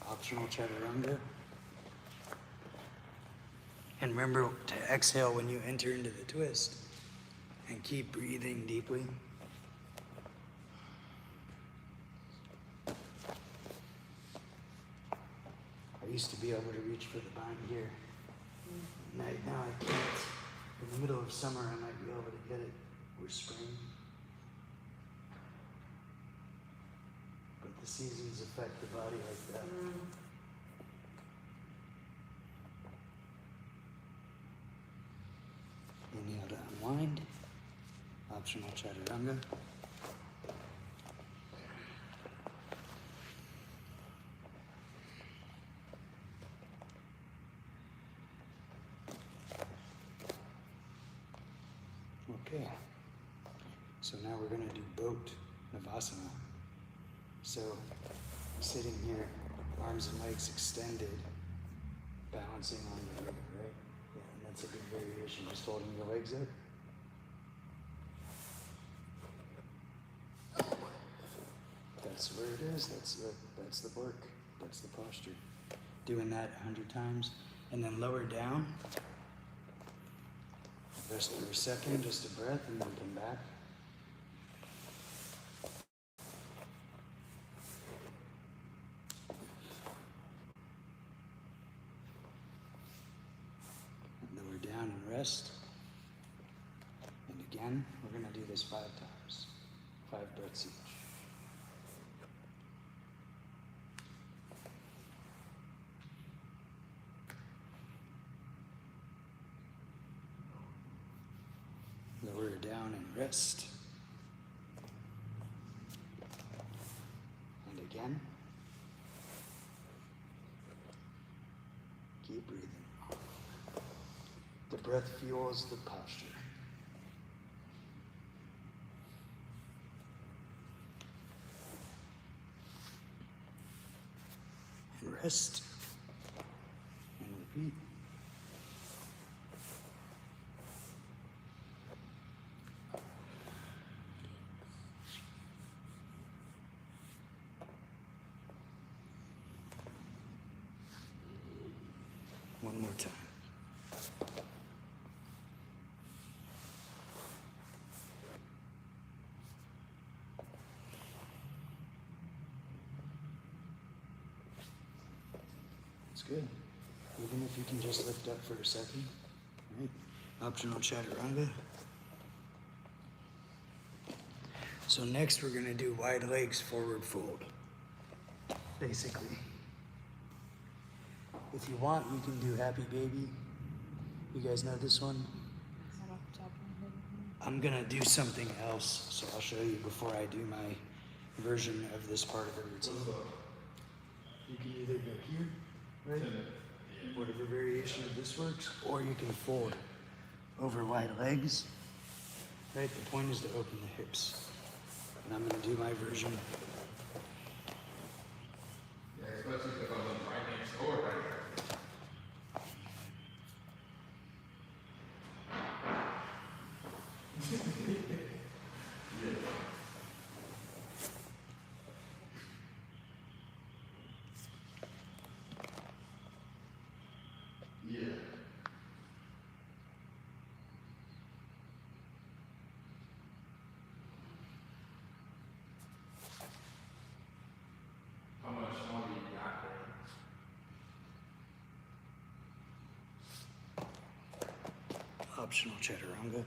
optional chaturanga. And remember to exhale when you enter into the twist. And keep breathing deeply. I used to be able to reach for the bind here. Now I can't. In the middle of summer, I might be able to get it, or spring. But the seasons affect the body like that. Inhale to unwind. Optional chaturanga. Okay. So now we're going to do boat Navasana. So sitting here, arms and legs extended, balancing on the leg, right? Yeah, and that's a good variation, just holding your legs up. That's where it is. That's the work. That's the posture. Doing that 100 times, and then lower down. Rest for a second, just a breath, and then come back. Lower down and rest. And again, we're going to do this 5 times. 5 breaths each. down and rest. And again. Keep breathing. The breath fuels the posture. And rest. And repeat. One more time. That's good. Even if you can just lift up for a second. Right? Optional chaturanga. So next we're gonna do wide legs forward fold. Basically. If you want, you can do happy baby. You guys know this one? Not off the top of my head. I'm gonna do something else, so I'll show you before I do my version of this part of the routine. You can either go here, right? Whatever variation of this works, or you can fold over wide legs. Right? The point is to open the hips. And I'm gonna do my version. Yeah, especially if I'm right next door right there. Yeah. Yeah. How much longer you got there? Optional chaturanga.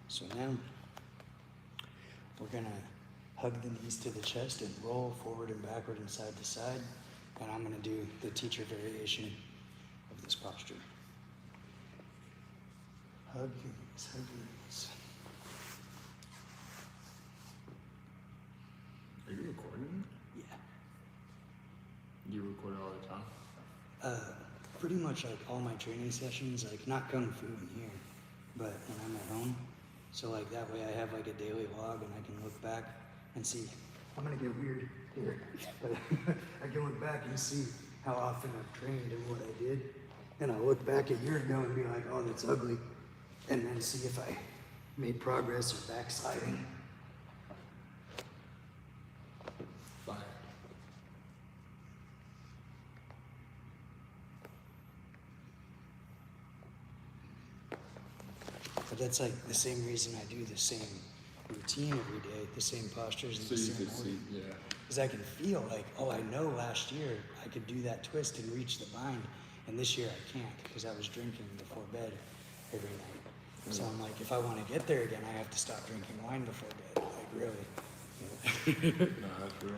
So now we're gonna hug the knees to the chest and roll forward and backward and side to side. And I'm gonna do the teacher variation of this posture. Hug your knees, hug your knees. Are you recording? Yeah. You record all the time? Pretty much like all my training sessions, like not kung fu in here, but when I'm at home. So like that way I have like a daily log and I can look back and see. I'm gonna get weird here, but I can look back and see how often I've trained and what I did. And I'll look back a year ago and be like, oh, that's ugly. And then see if I made progress or backsliding. Fire. But that's like the same reason I do the same routine every day, the same postures and So the you same could order. see, yeah. Because I can feel like, oh, I know last year I could do that twist and reach the bind, and this year I can't because I was drinking before bed every night. So I'm like, if I want to get there again, I have to stop drinking wine before bed. Like, really. No, that's real.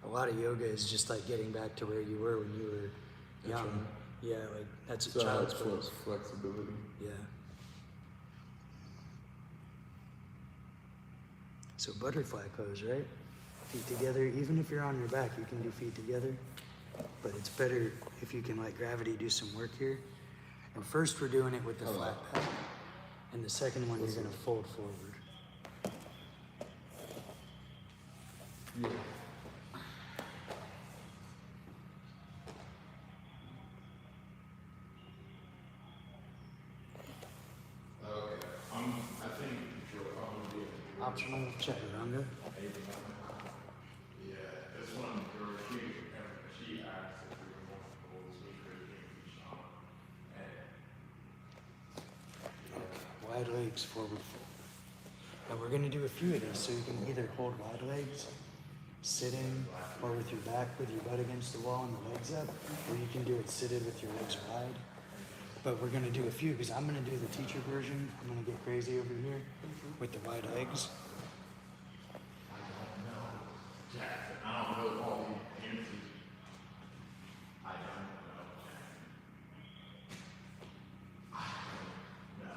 A lot of yoga is just like getting back to where you were when you were That's young. right. Yeah, like that's a So child's that's pose. flexibility. Yeah. So butterfly pose, right? Feet together. Even if you're on your back, you can do feet together. But it's better if you can let gravity do some work here. And first we're doing it with the flat back. And the second one you're gonna fold forward. Yeah. Okay. I think I'm gonna be Optional chaturanga. Yeah, this one, she asked if we were going to hold switch each and Wide legs, forward fold. And we're gonna do a few of these, so you can either hold wide legs, sit in, or with your back with your butt against the wall and the legs up, or you can do it seated with your legs wide. But we're gonna do a few, because I'm gonna do the teacher version. I'm gonna get crazy over here with the wide legs. Jackson, I don't know all the answers. I don't know.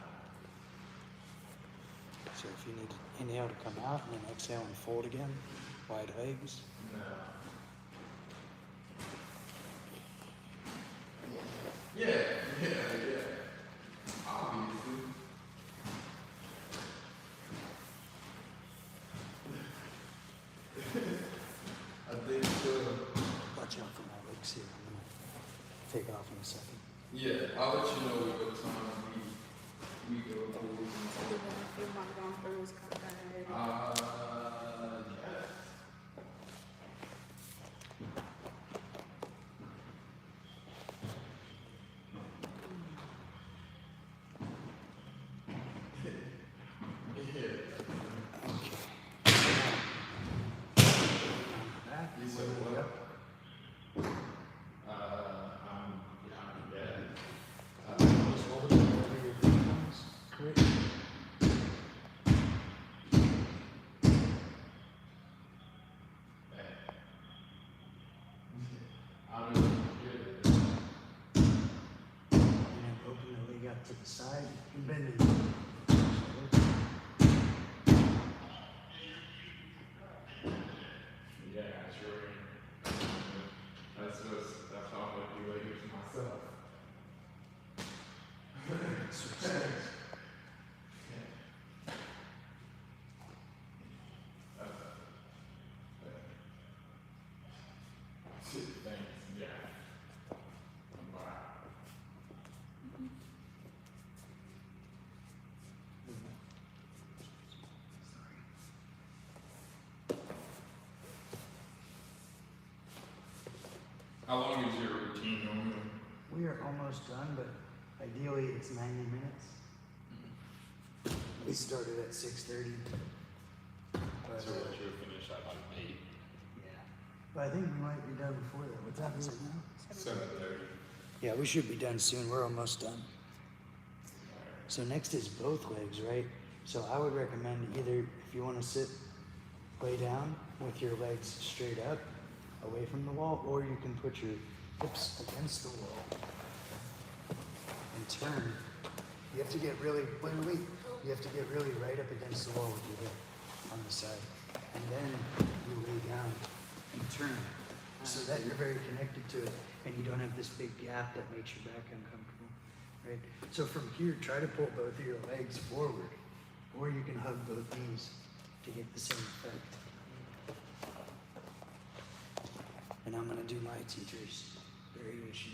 So if you need to inhale to come out and then exhale and fold again, wide legs. Yeah, yeah. Obviously. I think, Watch out for my legs here. I'm gonna take off in a second. yeah, I'll let you know what time we go Even if you want to go for Wisconsin. yes. Back. You said what? Yeah. Just hold it over your thumbs. Quick. I'm good. And then open the leg up to the side. And bend it. Yeah, sure. That's how I'm gonna do it to myself. Switch sides. Thanks, yeah. Bye. How long is your routine normally? We are almost done, but ideally it's 90 minutes. We started at 6:30. But, So that you'll finish at like 8, yeah. But I think we might be done before that. What time is it now? 7:30. Yeah, we should be done soon. We're almost done. So next is both legs, right? So I would recommend either if you want to sit, lay down with your legs straight up, away from the wall, or you can put your hips against the wall and turn. You have to get really, wait. You have to get really right up against the wall with your hip on the side. And then you lay down and turn so that you're very connected to it and you don't have this big gap that makes your back uncomfortable, right? So from here, try to pull both of your legs forward, or you can hug both knees to get the same effect. And I'm gonna do my teacher's variation.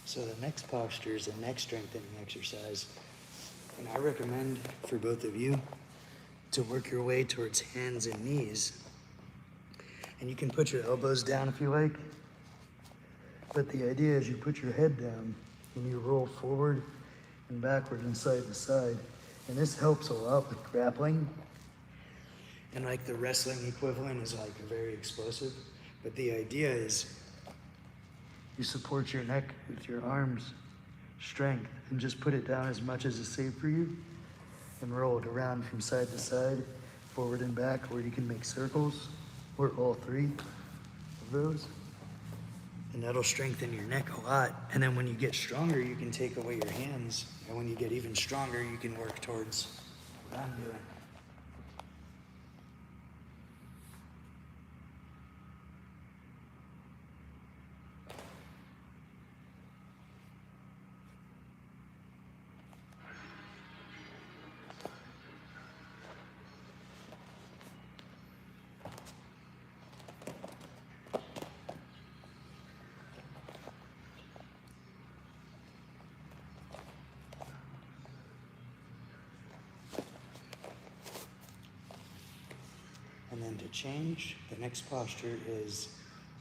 So the next posture is a neck strengthening exercise. And I recommend for both of you to work your way towards hands and knees. And you can put your elbows down if you like. But the idea is you put your head down and you roll forward and backward and side to side. And this helps a lot with grappling. And like the wrestling equivalent is like very explosive. But the idea is you support your neck with your arms, strength, and just put it down as much as is safe for you and roll it around from side to side, forward and back, or you can make circles, or all three of those. And that'll strengthen your neck a lot. And then when you get stronger, you can take away your hands. And when you get even stronger, you can work towards what I'm doing. And then to change, the next posture is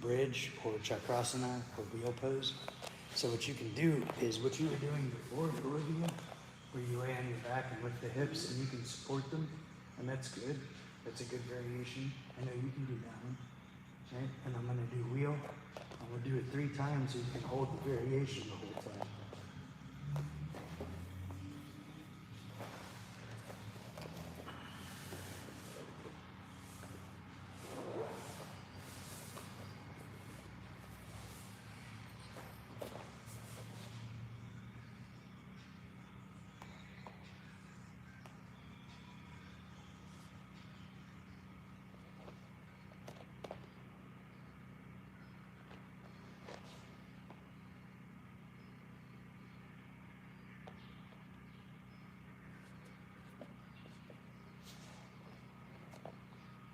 bridge or chakrasana or wheel pose. So what you can do is what you were doing before, Olivia, where you lay on your back and lift the hips and you can support them, and that's good. That's a good variation. I know you can do that one. Right? And I'm gonna do wheel. I'm gonna do it 3 times so you can hold the variation the whole time.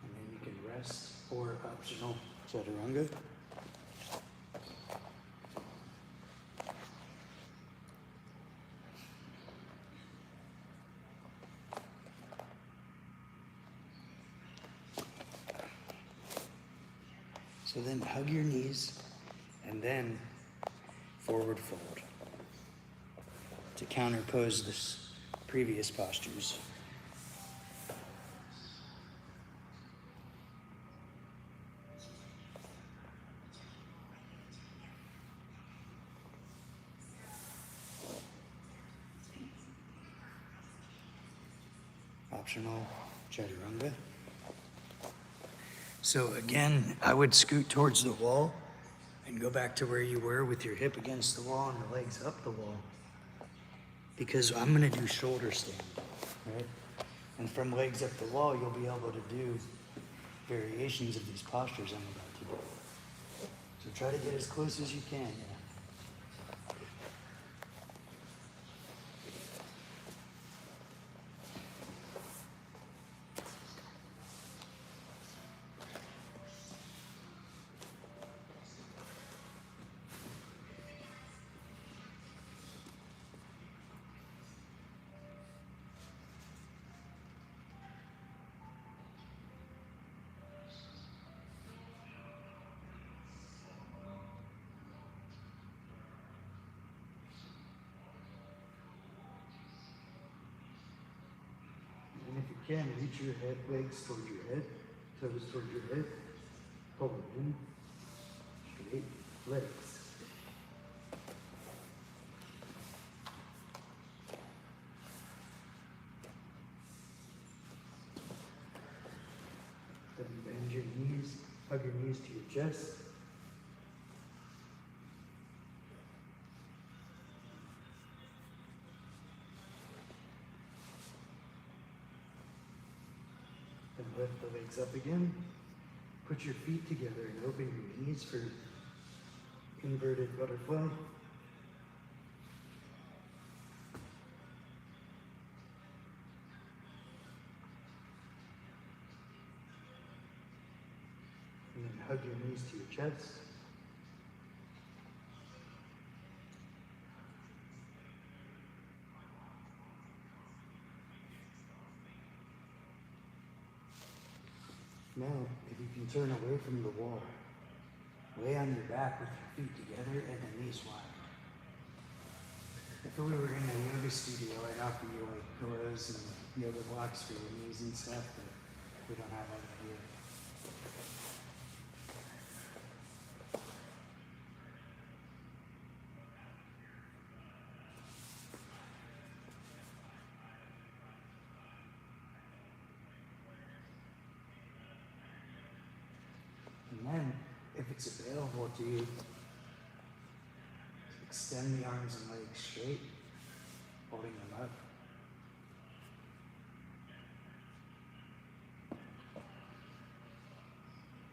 And then you can rest or optional chaturanga. So then hug your knees and then forward fold to counterpose this previous postures. Optional chaturanga. So again, I would scoot towards the wall and go back to where you were with your hip against the wall and the legs up the wall. Because I'm gonna do shoulder stand, right? And from legs up the wall, you'll be able to do variations of these postures I'm about to do. So try to get as close as you can, yeah. And if you can, reach your head, legs towards your head, toes towards your head, pull it in, straight legs. Then bend your knees, hug your knees to your chest. And lift the legs up again. Put your feet together and open your knees for inverted butterfly. And then hug your knees to your chest. Now, if you can turn away from the wall, lay on your back with your feet together and then knees wide. If we were in a yoga studio, I'd offer you like pillows and yoga blocks for your knees and stuff, but we don't have that here. And then, if it's available to you, extend the arms and legs straight, holding them up.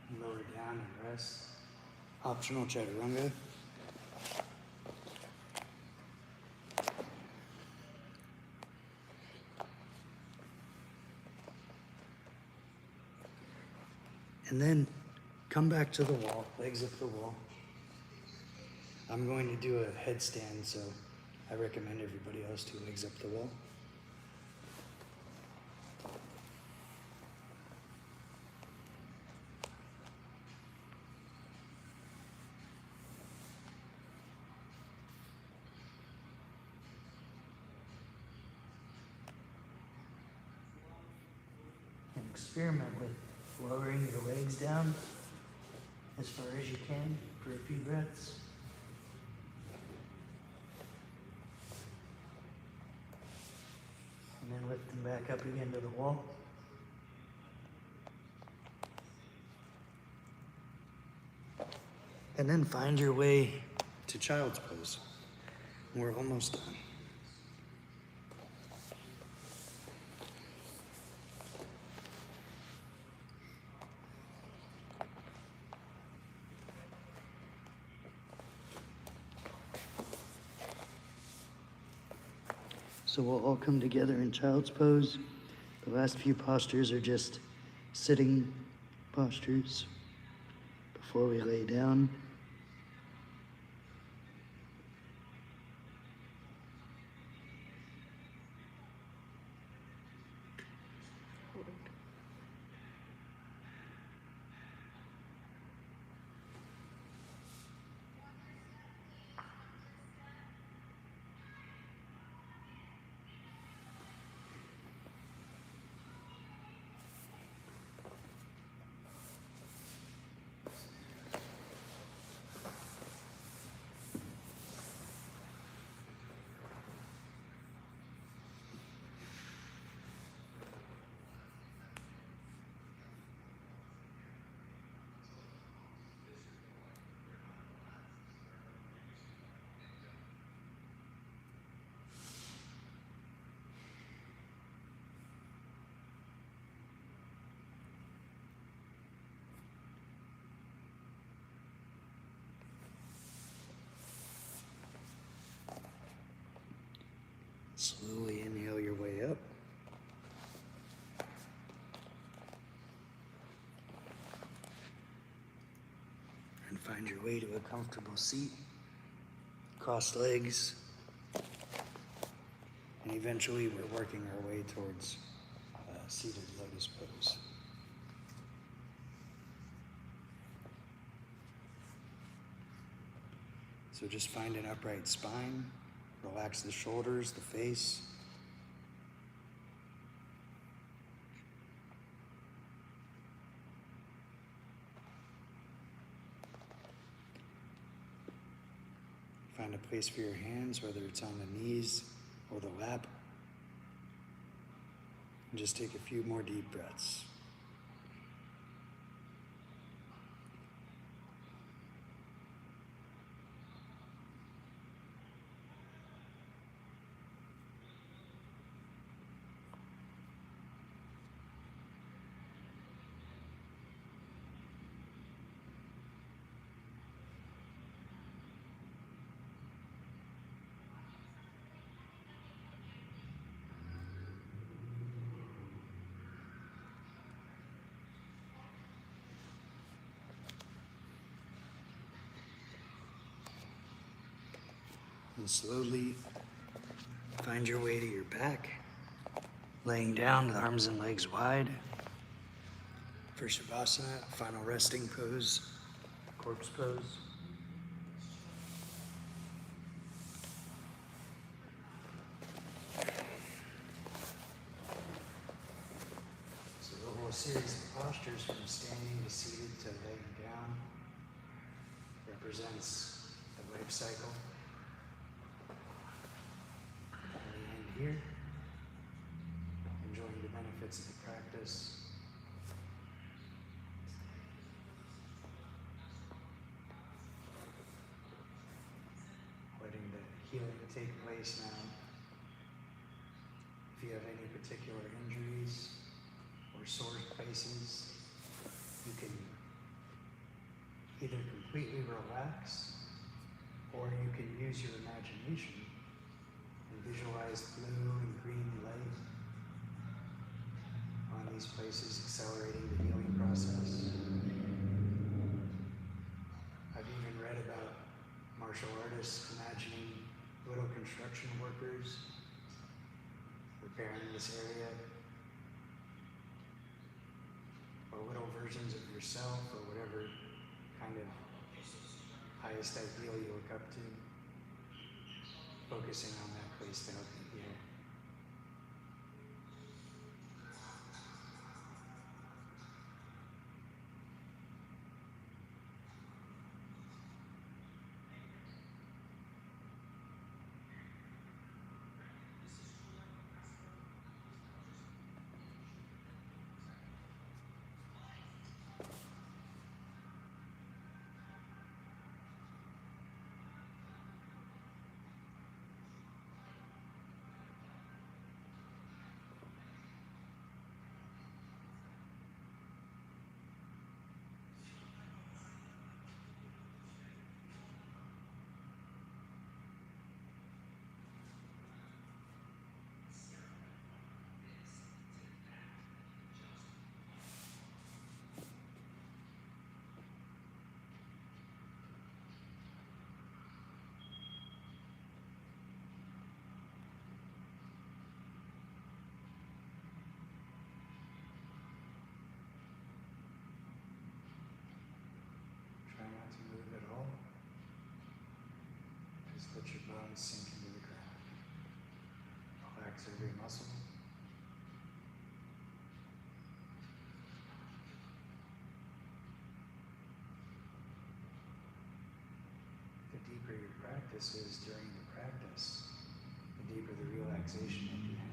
And lower down and rest. Optional chaturanga. And then come back to the wall, legs up the wall. I'm going to do a headstand, so I recommend everybody else do legs up the wall. experiment with lowering your legs down as far as you can for a few breaths. And then lift them back up again to the wall. And then find your way to child's pose. We're almost done. So we'll all come together in child's pose. The last few postures are just sitting postures before we lay down. Slowly inhale your way up. And find your way to a comfortable seat. Crossed legs. And eventually we're working our way towards seated lotus pose. So just find an upright spine. Relax the shoulders, the face. Find a place for your hands, whether it's on the knees or the lap. And just take a few more deep breaths. And slowly find your way to your back, laying down, the arms and legs wide. For Shavasana, final resting pose, corpse pose. So the whole series of postures from standing to seated to laying down represents the life cycle. Here, enjoying the benefits of the practice. Letting the healing take place now. If you have any particular injuries or sore places, you can either completely relax or you can use your imagination. Visualize blue and green light on these places, accelerating the healing process. I've even read about martial artists imagining little construction workers repairing this area, or little versions of yourself, or whatever kind of highest ideal you look up to. Focusing on that place to help you heal. possible. The deeper your practice is during the practice, the deeper the relaxation that you have.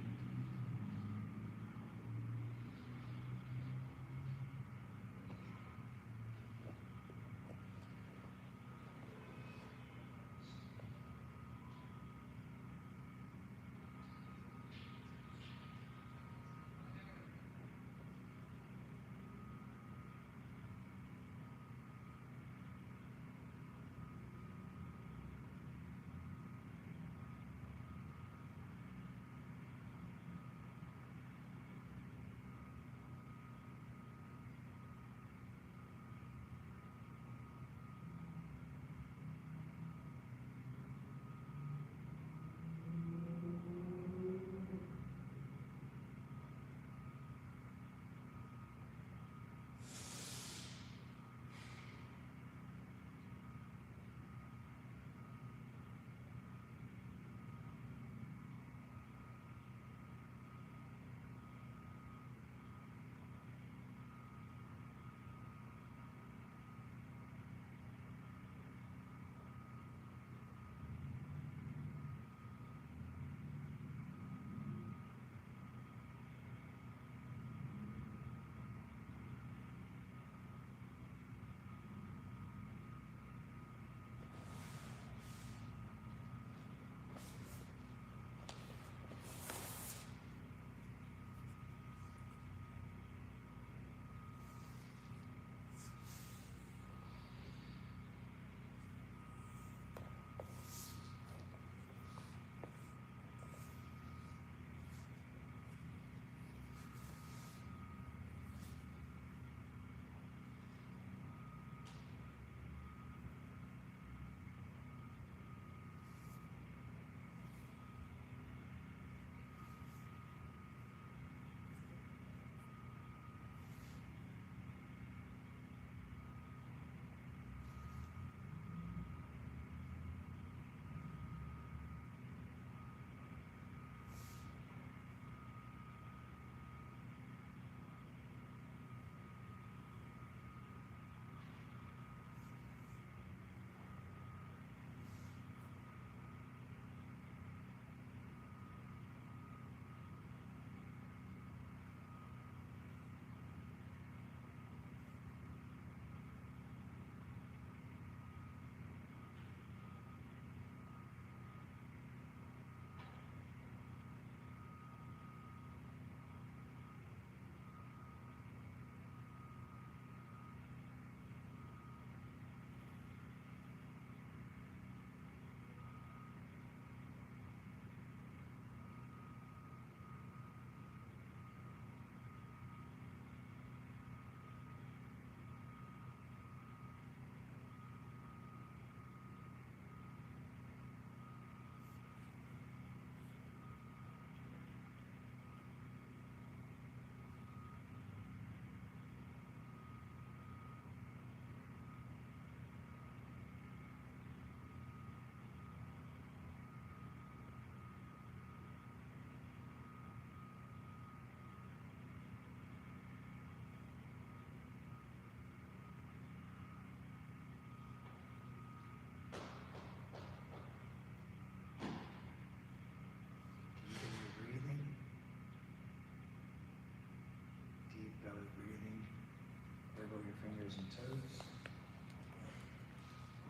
Fingers and toes,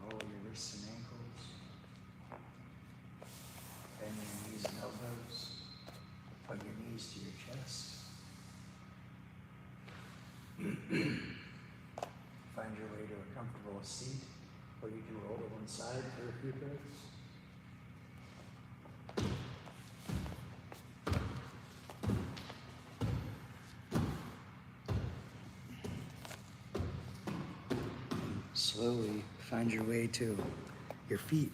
roll your wrists and ankles, bend your knees and elbows, put your knees to your chest. Find your way to a comfortable seat, or you can roll to one side for a few breaths. Slowly find your way to your feet.